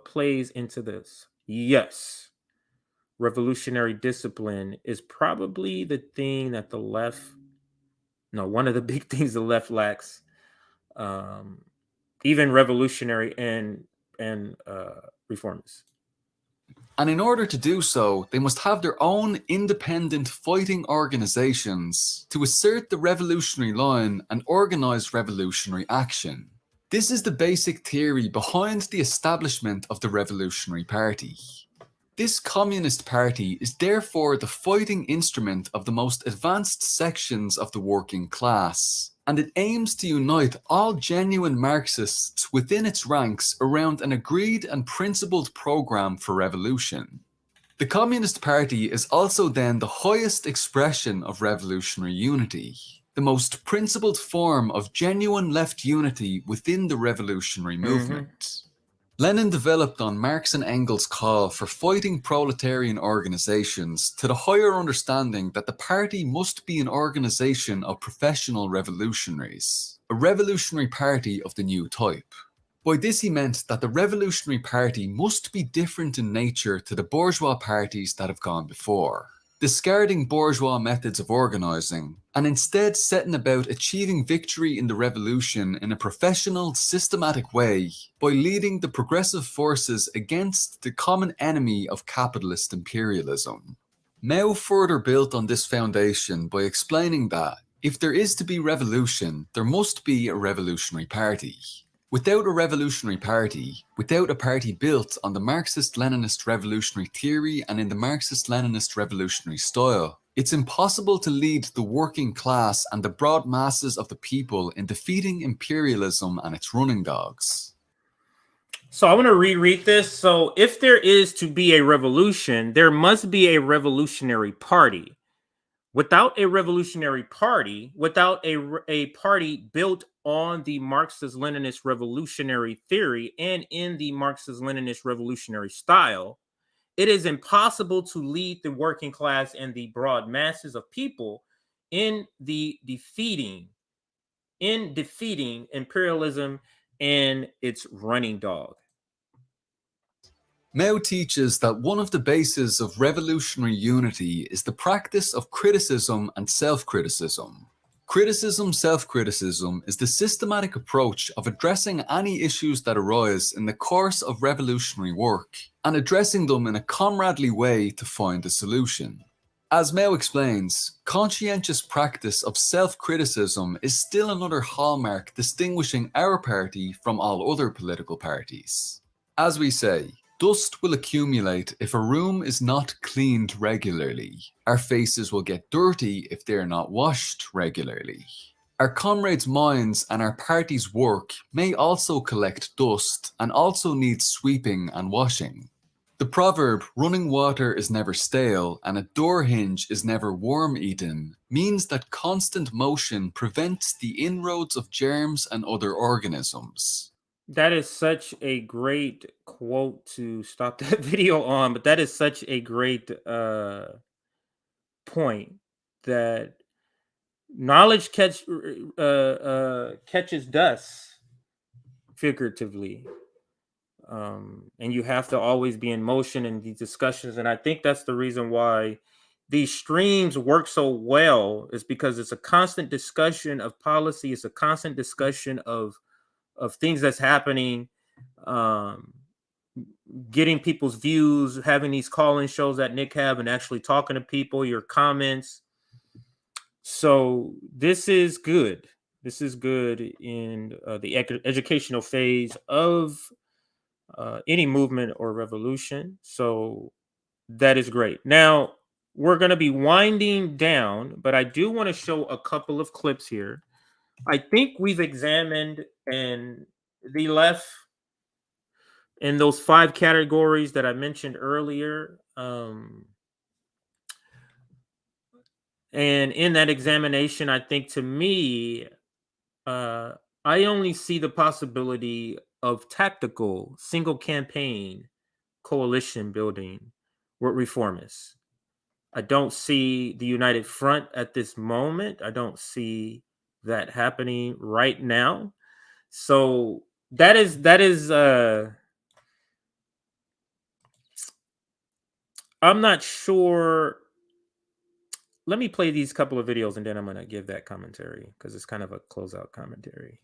plays into this. Yes. Revolutionary discipline is probably the thing that the left, one of the big things the left lacks. Even revolutionary and reformists. And in order to do so, they must have their own independent fighting organizations to assert the revolutionary line and organize revolutionary action. This is the basic theory behind the establishment of the Revolutionary Party. This Communist Party is therefore the fighting instrument of the most advanced sections of the working class, and it aims to unite all genuine Marxists within its ranks around an agreed and principled program for revolution. The Communist Party is also then the highest expression of revolutionary unity, the most principled form of genuine left unity within the revolutionary movement. Lenin developed on Marx and Engels' call for fighting proletarian organizations to the higher understanding that the party must be an organization of professional revolutionaries, a revolutionary party of the new type. By this he meant that the revolutionary party must be different in nature to the bourgeois parties that have gone before, discarding bourgeois methods of organizing, and instead setting about achieving victory in the revolution in a professional, systematic way by leading the progressive forces against the common enemy of capitalist imperialism. Mao further built on this foundation by explaining that if there is to be revolution, there must be a revolutionary party. Without a revolutionary party, without a party built on the Marxist-Leninist revolutionary theory and in the Marxist-Leninist revolutionary style, it's impossible to lead the working class and the broad masses of the people in defeating imperialism and its running dogs. So I want to reread this. So if there is to be a revolution, there must be a revolutionary party. Without a revolutionary party, without a party built on the Marxist-Leninist revolutionary theory and in the Marxist-Leninist revolutionary style, it is impossible to lead the working class and the broad masses of people in defeating imperialism and its running dog. Mao teaches that one of the bases of revolutionary unity is the practice of criticism and self-criticism. Criticism, self-criticism is the systematic approach of addressing any issues that arise in the course of revolutionary work and addressing them in a comradely way to find a solution. As Mao explains, conscientious practice of self-criticism is still another hallmark distinguishing our party from all other political parties. As we say, dust will accumulate if a room is not cleaned regularly. Our faces will get dirty if they are not washed regularly. Our comrades' minds and our party's work may also collect dust and also need sweeping and washing. The proverb, running water is never stale and a door hinge is never worm-eaten, means that constant motion prevents the inroads of germs and other organisms. That is such a great quote to stop that video on, but that is such a great point that knowledge catches dust, figuratively. And you have to always be in motion in these discussions. And I think that's the reason why these streams work so well, is because it's a constant discussion of policy. It's a constant discussion of things that's happening, getting people's views, having these call-in shows that Nick have and actually talking to people, your comments. So this is good. This is good in the educational phase of any movement or revolution. So that is great. Now, we're going to be winding down, but I do want to show a couple of clips here. I think we've examined and the left in those 5 categories that I mentioned earlier. And in that examination, I think, to me, I only see the possibility of tactical single campaign coalition building with reformists. I don't see the United Front at this moment. I don't see that happening right now. So that is I'm not sure. Let me play these couple of videos and then I'm going to give that commentary because it's kind of a closeout commentary.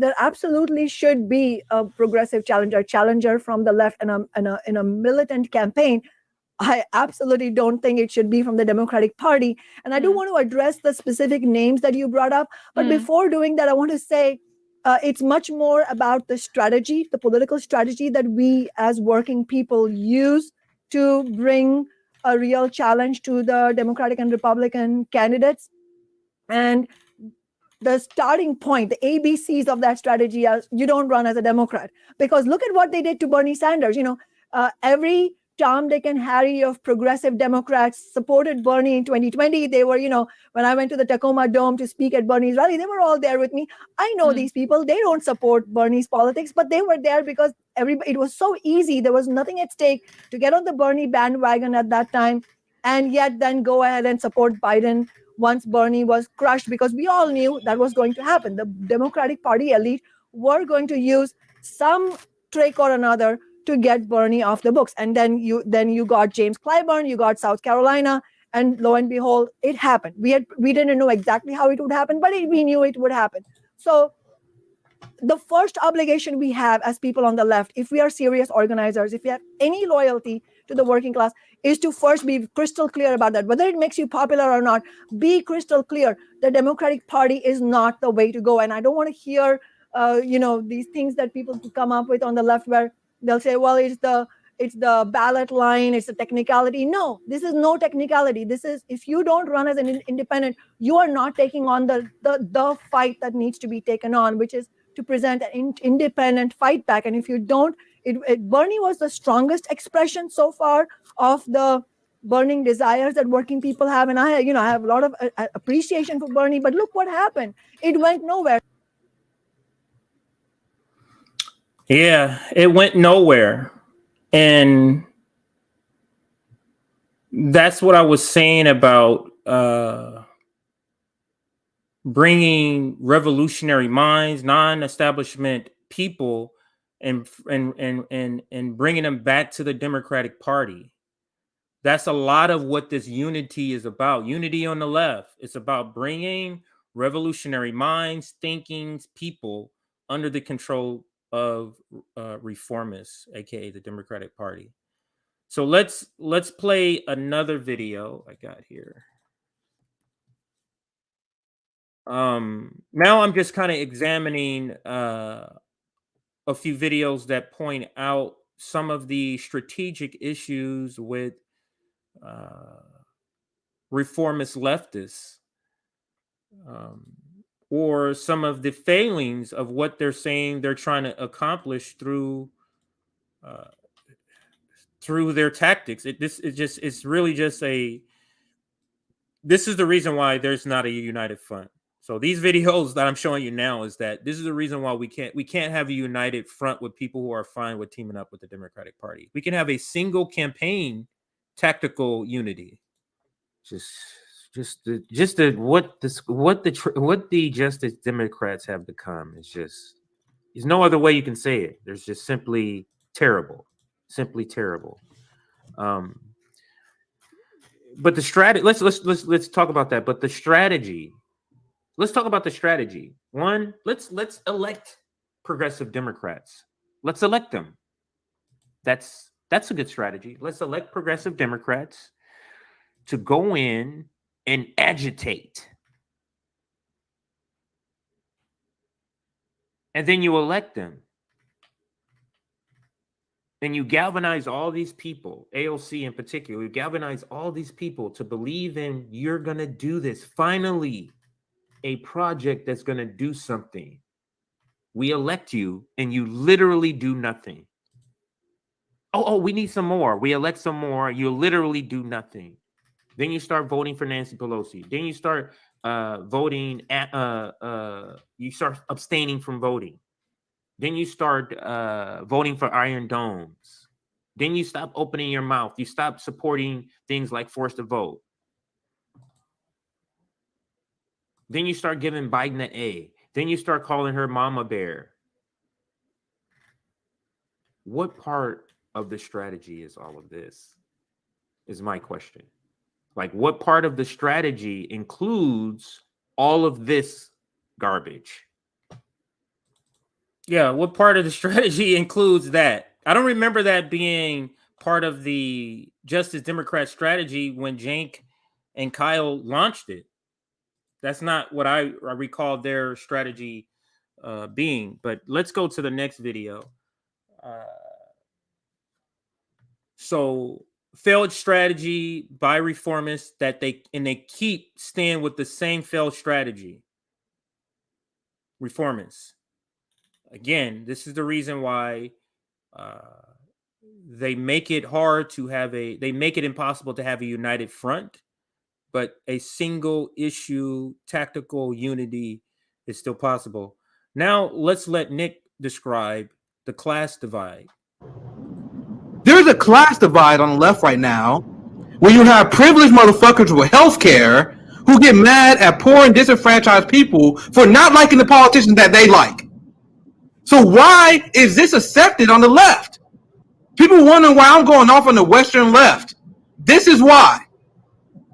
there absolutely should be a progressive challenger from the left in a militant campaign. I absolutely don't think it should be from the Democratic Party. And I do want to address the specific names that you brought up. But before doing that, I want to say it's much more about the strategy, the political strategy that we as working people use to bring a real challenge to the Democratic and Republican candidates. And the starting point, the ABCs of that strategy are you don't run as a Democrat. Because look at what they did to Bernie Sanders. Every Tom, Dick, and Harry of progressive Democrats supported Bernie in 2020. They were, when I went to the Tacoma Dome to speak at Bernie's rally, they were all there with me. I know these people. They don't support Bernie's politics, but they were there because it was so easy. There was nothing at stake to get on the Bernie bandwagon at that time, and yet then go ahead and support Biden once Bernie was crushed, because we all knew that was going to happen. The Democratic Party elite were going to use some trick or another to get Bernie off the books. And then you got James Clyburn, you got South Carolina, and lo and behold, it happened. We didn't know exactly how it would happen, but we knew it would happen. So the first obligation we have as people on the left, if we are serious organizers, if we have any loyalty to the working class, is to first be crystal clear about that. Whether it makes you popular or not, be crystal clear. The Democratic Party is not the way to go. And I don't want to hear, these things that people come up with on the left where they'll say, well, it's the ballot line, it's the technicality. No, this is no technicality. This is, if you don't run as an independent, you are not taking on the fight that needs to be taken on, which is to present an independent fight back. And if you don't, Bernie was the strongest expression so far of the burning desires that working people have. And I have a lot of appreciation for Bernie, but look what happened. It went nowhere. Yeah, it went nowhere. And that's what I was saying about bringing revolutionary minds, non-establishment people, and bringing them back to the Democratic Party. That's a lot of what this unity is about. Unity on the left. It's about bringing revolutionary minds, thinkings, people under the control of reformists, aka the Democratic Party. So let's play another video I got here. Now I'm just kind of examining a few videos that point out some of the strategic issues with reformist leftists, or some of the failings of what they're saying they're trying to accomplish through their tactics. This is the reason why there's not a united front. So these videos that I'm showing you now is that this is the reason why we can't have a united front with people who are fine with teaming up with the Democratic Party. We can have a single campaign tactical unity. What the Justice Democrats have become is there's no other way you can say it. There's just simply terrible. But the strategy, let's talk about that. But the strategy, let's talk about the strategy. One, let's elect progressive Democrats. Let's elect them. That's a good strategy. Let's elect progressive Democrats to go in and agitate. And then you elect them. And you galvanize all these people, AOC in particular, you galvanize all these people to believe in you're going to do this. Finally, a project that's going to do something. We elect you and you literally do nothing. Oh, we need some more. We elect some more. You literally do nothing. Then you start voting for Nancy Pelosi. Then you start voting you start abstaining from voting. Then you start voting for iron domes. Then you stop opening your mouth. You stop supporting things like forced to vote. Then you start giving Biden an A. Then you start calling her Mama Bear. What part of the strategy is all of this? Is my question. Like, what part of the strategy includes all of this garbage? Yeah, what part of the strategy includes that? I don't remember that being part of the Justice Democrat strategy when Cenk and Kyle launched it. That's not what I recall their strategy being. But let's go to the next video. So failed strategy by reformists that they keep staying with the same failed strategy. Reformists. Again, this is the reason why they make it hard to have they make it impossible to have a united front, but a single issue tactical unity is still possible. Now let's let Nick describe the class divide. There's a class divide on the left right now where you have privileged motherfuckers with health care who get mad at poor and disenfranchised people for not liking the politicians that they like. So why is this accepted on the left? People wondering why I'm going off on the Western left. This is why.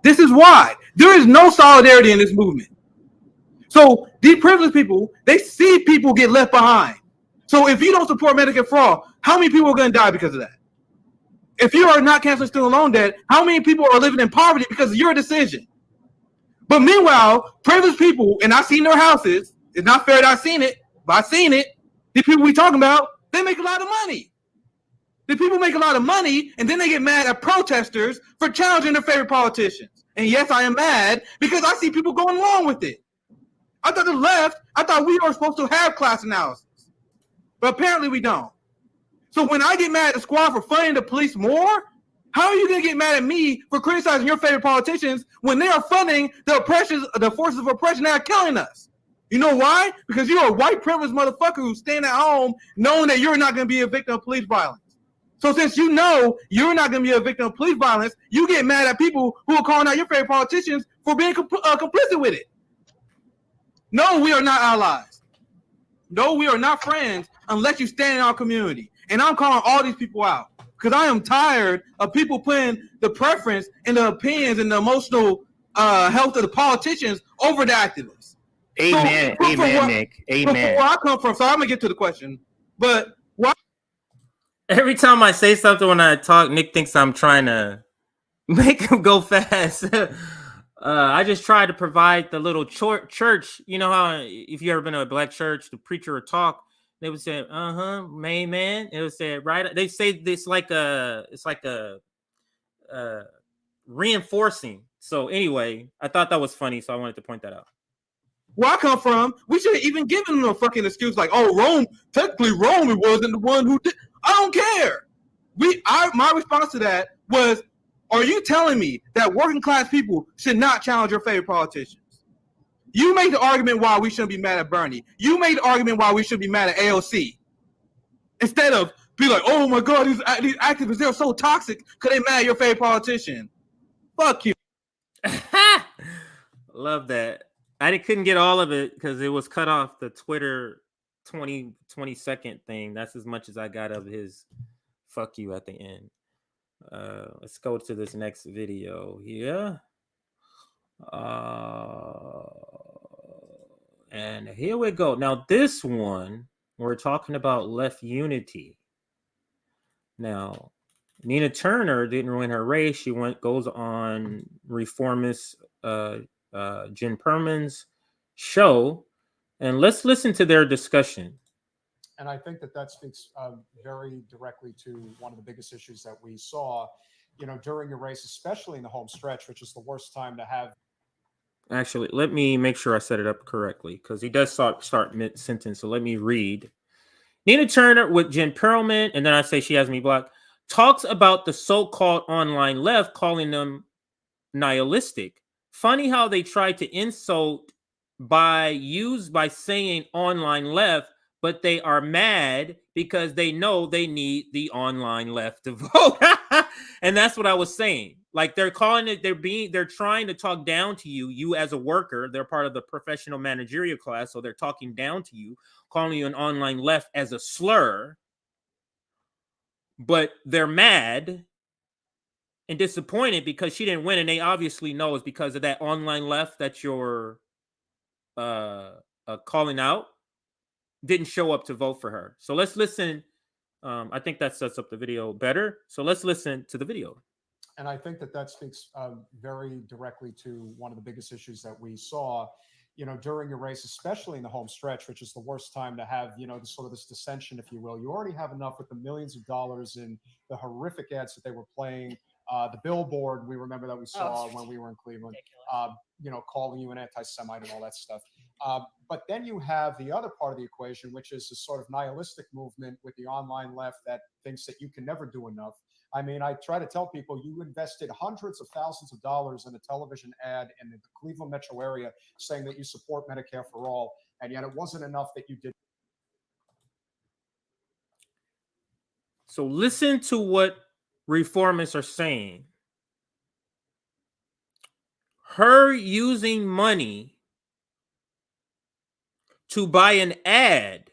This is why. There is no solidarity in this movement. So these privileged people, they see people get left behind. So if you don't support Medicare for all, how many people are going to die because of that? If you are not canceling student loan debt, how many people are living in poverty because of your decision? But meanwhile, privileged people, and I've seen their houses, it's not fair that I've seen it, but I've seen it. The people we talking about, they make a lot of money. The people make a lot of money, and then they get mad at protesters for challenging their favorite politicians. And yes, I am mad because I see people going along with it. I thought the left, I thought we were supposed to have class analysis, but apparently we don't. So when I get mad at the squad for funding the police more, how are you going to get mad at me for criticizing your favorite politicians when they are funding the forces of oppression that are killing us? You know why? Because you're a white privileged motherfucker who's staying at home knowing that you're not going to be a victim of police violence. So since you know you're not going to be a victim of police violence, you get mad at people who are calling out your favorite politicians for being complicit with it. No, we are not allies. No, we are not friends unless you stand in our community. And I'm calling all these people out because I am tired of people putting the preference and the opinions and the emotional health of the politicians over the activists. Amen. So, Amen, Nick. Amen. Where I come from, so I'm going to get to the question. But why? Every time I say something when I talk, Nick thinks I'm trying to make him go fast. I just try to provide the little church. You know how if you ever been to a black church, the preacher would talk. They would say, main man. It would say, right. They say this like it's like a reinforcing. So anyway, I thought that was funny. So I wanted to point that out. Where I come from, we shouldn't even give them a fucking excuse like, oh, Rome, technically Rome wasn't the one who did. I don't care. My response to that was, are you telling me that working class people should not challenge your favorite politicians? You made the argument why we shouldn't be mad at Bernie. You made the argument why we should be mad at AOC. Instead of be like, oh my God, these activists, they're so toxic because they mad at your favorite politician. Fuck you. Love that. I couldn't get all of it because it was cut off the Twitter 20-second thing. That's as much as I got of his fuck you at the end. Let's go to this next video here. And here we go. Now, this one, we're talking about left unity. Now, Nina Turner didn't win her race. She goes on reformist Jen Perman's show, and let's listen to their discussion. And I think that speaks very directly to one of the biggest issues that we saw, during your race, especially in the home stretch, which is the worst time to have. Actually, let me make sure I set it up correctly because he does start mid-sentence. So let me read. Nina Turner with Jen Perlman, and then I say she has me blocked, talks about the so-called online left, calling them nihilistic. Funny how they tried to insult by saying online left, but they are mad because they know they need the online left to vote. And that's what I was saying. Like they're calling it, they're trying to talk down to you as a worker. They're part of the professional managerial class. So they're talking down to you, calling you an online left as a slur, but they're mad and disappointed because she didn't win. And they obviously know it's because of that online left that you're calling out. didn't show up to vote for her. So let's listen. I think that sets up the video better. So let's listen to the video. And I think that that speaks very directly to one of the biggest issues that we saw, during your race, especially in the home stretch, which is the worst time to have, this dissension, if you will. You already have enough with the millions of dollars in the horrific ads that they were playing. The billboard, we remember that we saw when we were in Cleveland, calling you an anti-Semite and all that stuff. But then you have the other part of the equation, which is this sort of nihilistic movement with the online left that thinks that you can never do enough. I mean, I try to tell people you invested hundreds of thousands of dollars in a television ad in the Cleveland metro area saying that you support Medicare for all, and yet it wasn't enough that you did. So listen to what reformists are saying. Her using money to buy an ad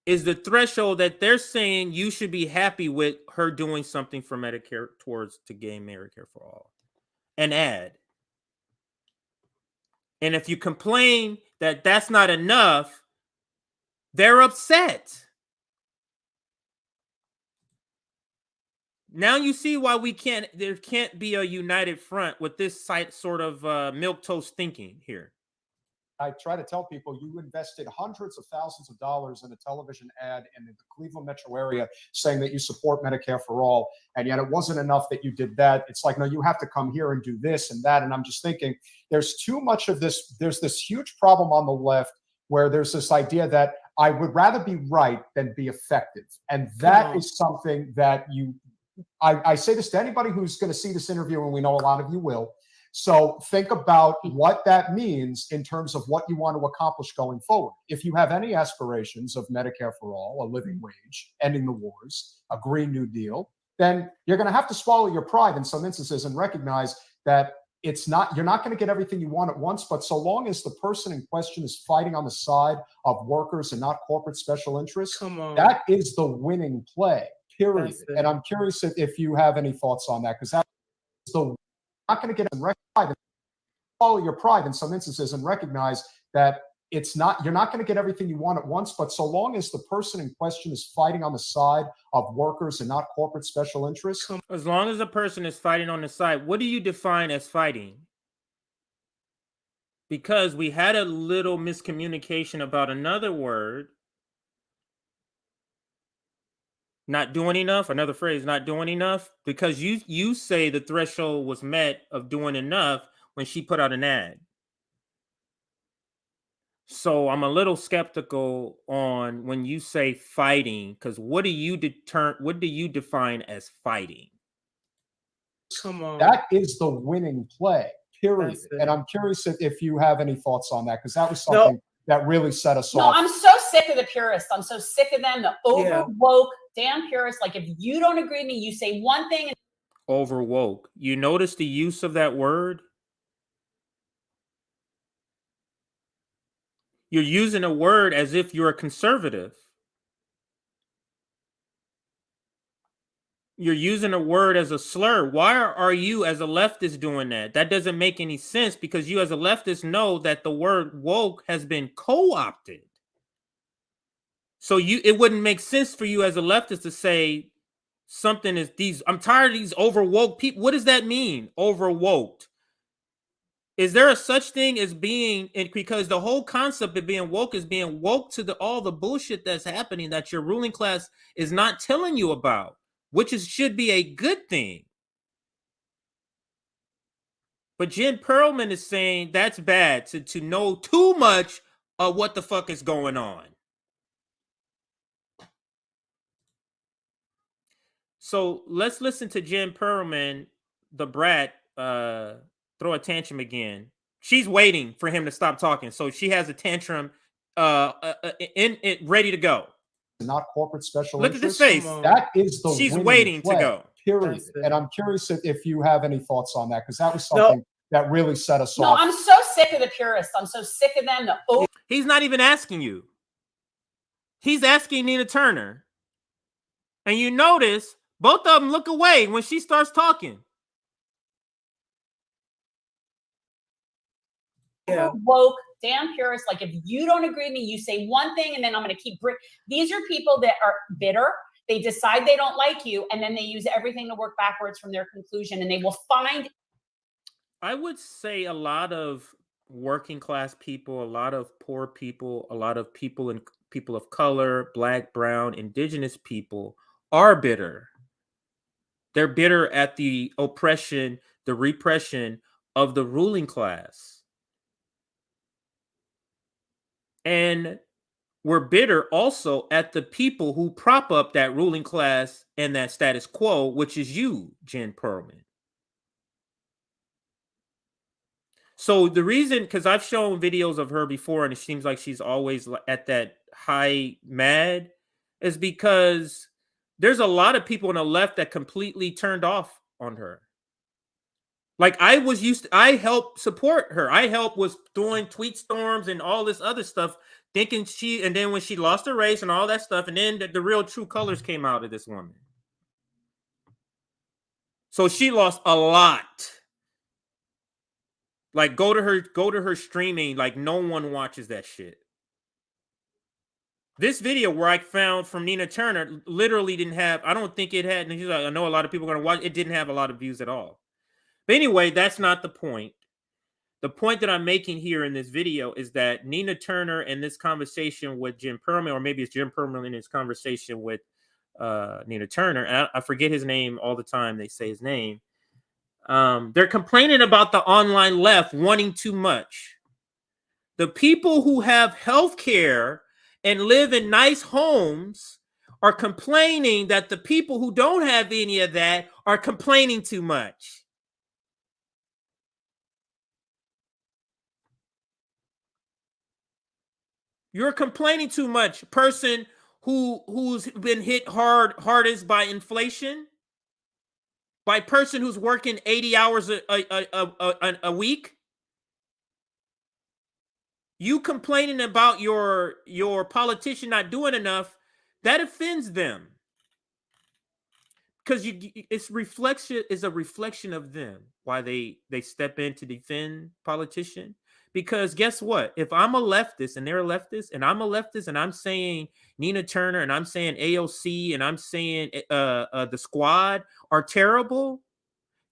is the threshold that they're saying you should be happy with her doing something for Medicare to gain Medicare for all. An ad. And if you complain that that's not enough, they're upset. Now you see why there can't be a united front with this sort of milquetoast thinking here. I try to tell people you invested hundreds of thousands of dollars in a television ad in the Cleveland metro area saying that you support Medicare for all, and yet it wasn't enough that you did that. It's like, no, you have to come here and do this and that. And I'm just thinking there's too much of this. There's this huge problem on the left where there's this idea that I would rather be right than be effective. And that is something that I say this to anybody who's going to see this interview, and we know a lot of you will. So think about what that means in terms of what you want to accomplish going forward. If you have any aspirations of Medicare for all, a living wage, ending the wars, a Green New Deal, then you're going to have to swallow your pride in some instances and recognize that you're not going to get everything you want at once, but so long as the person in question is fighting on the side of workers and not corporate special interests, that is the winning play, period. And I'm curious if you have any thoughts on that, because that's not going to get follow your pride in some instances and recognize that you're not going to get everything you want at once, but so long as the person in question is fighting on the side of workers and not corporate special interests. As long as the person is fighting on the side, what do you define as fighting? Because we had a little miscommunication about another word. Not doing enough, another phrase, not doing enough, because you say the threshold was met of doing enough when she put out an ad. So I'm a little skeptical on when you say fighting, because what do you define as fighting? That is the winning play, period. And I'm curious if you have any thoughts on that, because that was something that really set us off. No, I'm so sick of the purists. I'm so sick of them, the over-woke damn purists. Like, if you don't agree with me, you say one thing. Over-woke. You notice the use of that word? You're using a word as if you're a conservative. You're using a word as a slur. Why are you as a leftist doing that? That doesn't make any sense, because you as a leftist know that the word woke has been co-opted. So it wouldn't make sense for you as a leftist to say something is I'm tired of these overwoke people. What does that mean? Overwoked. Is there a such thing as being, because the whole concept of being woke is being woke to all the bullshit that's happening that your ruling class is not telling you about, which should be a good thing. But Jen Perlman is saying that's bad to know too much of what the fuck is going on. So let's listen to Jen Perlman, the brat, throw a tantrum again. She's waiting for him to stop talking, so she has a tantrum ready to go. Not corporate special Look interests. at this face. That is the She's winning waiting play, to go. period. And I'm curious if you have any thoughts on that, because that was something that really set us off. No, I'm so sick of the purists. I'm so sick of them. He's not even asking you. He's asking Nina Turner. And you notice both of them look away when she starts talking. Woke damn purists. Like, if you don't agree with me, you say one thing, and then I'm going to keep these are people that are bitter. They decide they don't like you, and then they use everything to work backwards from their conclusion, and they will find. I would say a lot of working class people, a lot of poor people, a lot of people and people of color, black, brown, indigenous people are bitter. They're bitter at the oppression, the repression of the ruling class. And we're bitter also at the people who prop up that ruling class and that status quo, which is you, Jen Perlman. So the reason, because I've shown videos of her before, and it seems like she's always at that high mad, is because there's a lot of people on the left that completely turned off on her. Like, I helped support her. I helped was doing tweet storms and all this other stuff, thinking and then when she lost her race and all that stuff, and then the real true colors came out of this woman. So she lost a lot. Like, go to her streaming. Like, no one watches that shit. This video where I found from Nina Turner literally didn't have, I don't think it had, and she's like, I know a lot of people are going to watch, it didn't have a lot of views at all. But anyway, that's not the point. The point that I'm making here in this video is that Nina Turner and this conversation with Jim Perlman, or maybe it's Jim Perlman in his conversation with Nina Turner, and I forget his name all the time, they say his name. They're complaining about the online left wanting too much. The people who have health care and live in nice homes are complaining that the people who don't have any of that are complaining too much. You're complaining too much. Person who's been hit hardest by inflation, by person who's working 80 hours a week. You complaining about your politician not doing enough, that offends them. Because it's a reflection of them, why they step in to defend politician. Because guess what? If I'm a leftist and they're a leftist and I'm a leftist and I'm saying Nina Turner and I'm saying AOC and I'm saying the squad are terrible,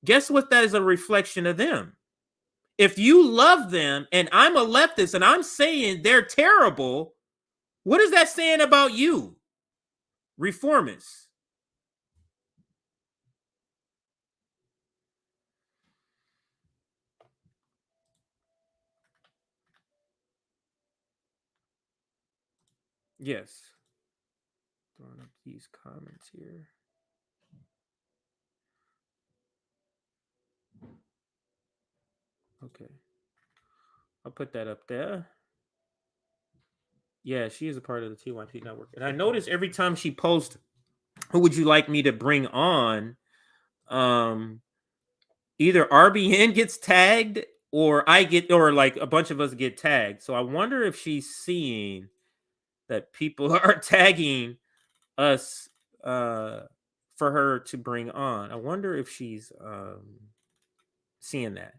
guess what? That is a reflection of them. If you love them and I'm a leftist and I'm saying they're terrible, what is that saying about you, reformists? Yes. Throwing up these comments here. Okay. I'll put that up there. Yeah, she is a part of the TYT network. And I notice every time she posts, who would you like me to bring on? Either RBN gets tagged or like a bunch of us get tagged. So I wonder if she's seeing that people are tagging us for her to bring on. I wonder if she's seeing that.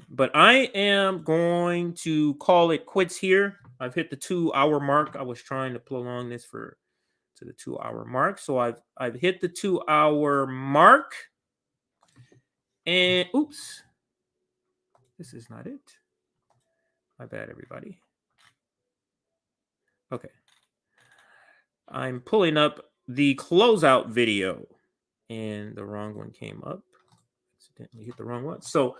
But I am going to call it quits here. I've hit the 2-hour mark. I was trying to prolong this to the 2-hour mark. So I've hit the 2-hour mark. And oops, this is not it. My bad, everybody. Okay. I'm pulling up the closeout video and the wrong one came up. Accidentally hit the wrong one. So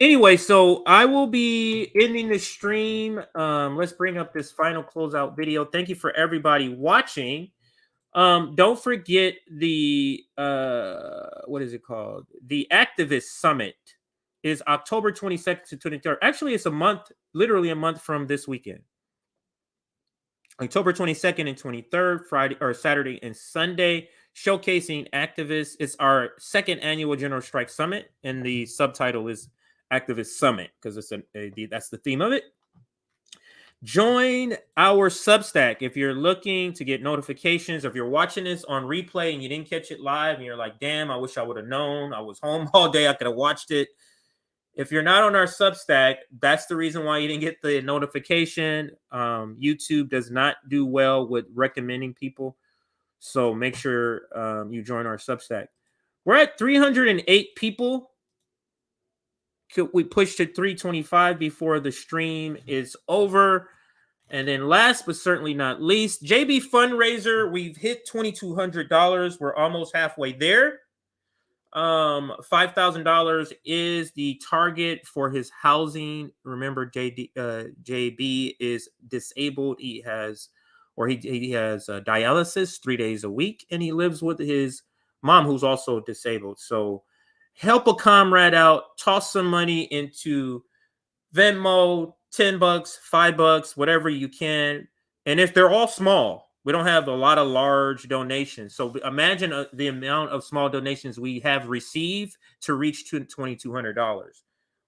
anyway, so I will be ending the stream. Let's bring up this final closeout video. Thank you for everybody watching. Don't forget the what is it called? The Activist Summit is October 22nd to 23rd. Actually, it's a month, literally a month from this weekend. October 22nd and 23rd, Friday or Saturday and Sunday, showcasing activists. It's our second annual General Strike Summit, and the subtitle is Activist Summit because it's that's the theme of it. Join our Substack if you're looking to get notifications. If you're watching this on replay and you didn't catch it live and you're like, damn, I wish I would have known. I was home all day. I could have watched it. If you're not on our Substack, that's the reason why you didn't get the notification. YouTube does not do well with recommending people. So make sure you join our Substack. We're at 308 people. We pushed to 325 before the stream is over. And then last but certainly not least, JB fundraiser. We've hit $2,200. We're almost halfway there. $5,000 is the target for his housing. Remember, JB is disabled. He has dialysis 3 days a week, and he lives with his mom, who's also disabled. So help a comrade out. Toss some money into Venmo, $10, $5, whatever you can. And if they're all small, we don't have a lot of large donations. So imagine the amount of small donations we have received to reach $2,200.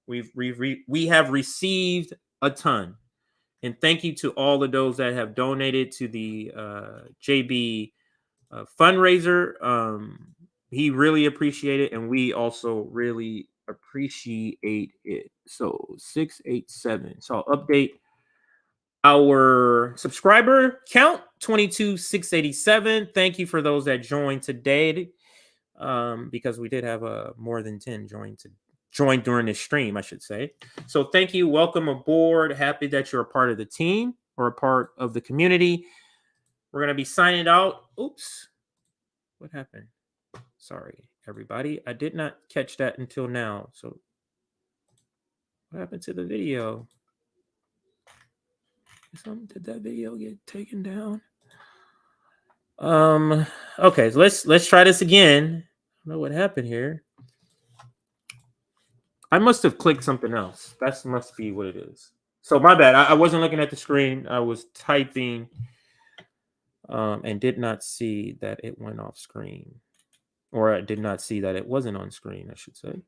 We have received a ton. And thank you to all of those that have donated to the JB fundraiser. He really appreciated it, and we also really appreciate it. So 687. So I'll update our subscriber count, 22,687. Thank you for those that joined today, because we did have more than 10 join during this stream, I should say. So thank you. Welcome aboard. Happy that you're a part of the team or a part of the community. We're going to be signing out. Oops. What happened? Sorry, everybody. I did not catch that until now. So what happened to the video? Did that video get taken down? Okay, so let's try this again. I don't know what happened here. I must have clicked something else. That must be what it is. So my bad. I wasn't looking at the screen. I was typing and did not see that it went off screen. Or I did not see that it wasn't on screen, I should say.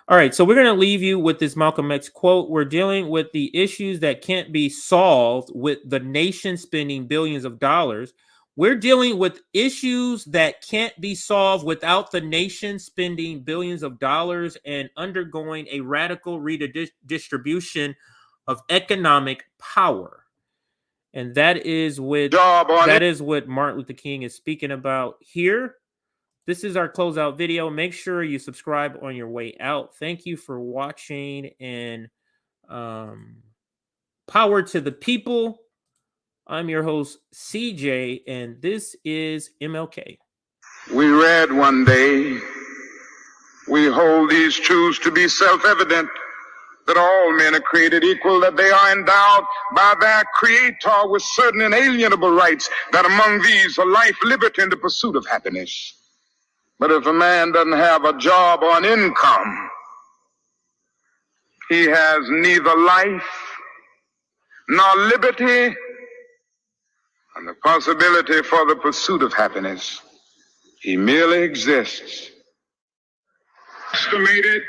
All right, so we're going to leave you with this Malcolm X quote. We're dealing with the issues that can't be solved with the nation spending billions of dollars. We're dealing with issues that can't be solved without the nation spending billions of dollars and undergoing a radical redistribution of economic power. And that is what Martin Luther King is speaking about here. This is our closeout video. Make sure you subscribe on your way out. Thank you for watching, and power to the people. I'm your host, CJ, and this is MLK. We read one day, we hold these truths to be self-evident, that all men are created equal, that they are endowed by their Creator with certain inalienable rights, that among these are life, liberty, and the pursuit of happiness. But if a man doesn't have a job or an income, he has neither life nor liberty and the possibility for the pursuit of happiness. He merely exists. Estimated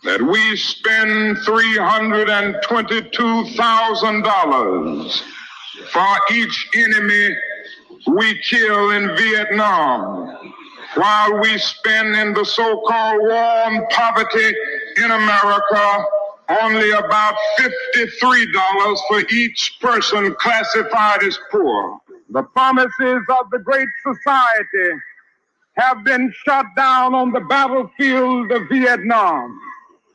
that we spend $322,000 for each enemy we kill in Vietnam, while we spend in the so-called war on poverty in America only about $53 for each person classified as poor. The promises of the Great Society have been shot down on the battlefield of Vietnam,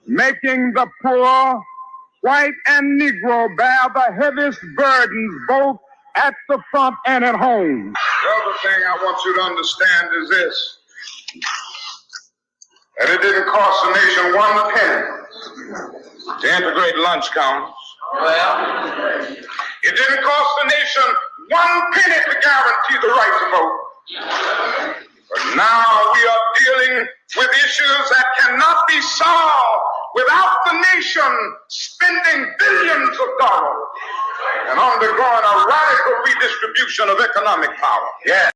making the poor, white and Negro, bear the heaviest burdens both at the front and at home. The other thing I want you to understand is this, that it didn't cost the nation one penny to integrate lunch counters. It didn't cost the nation one penny to guarantee the right to vote. But now we are dealing with issues that cannot be solved without the nation spending billions of dollars and undergoing a radical redistribution of economic power. Yeah.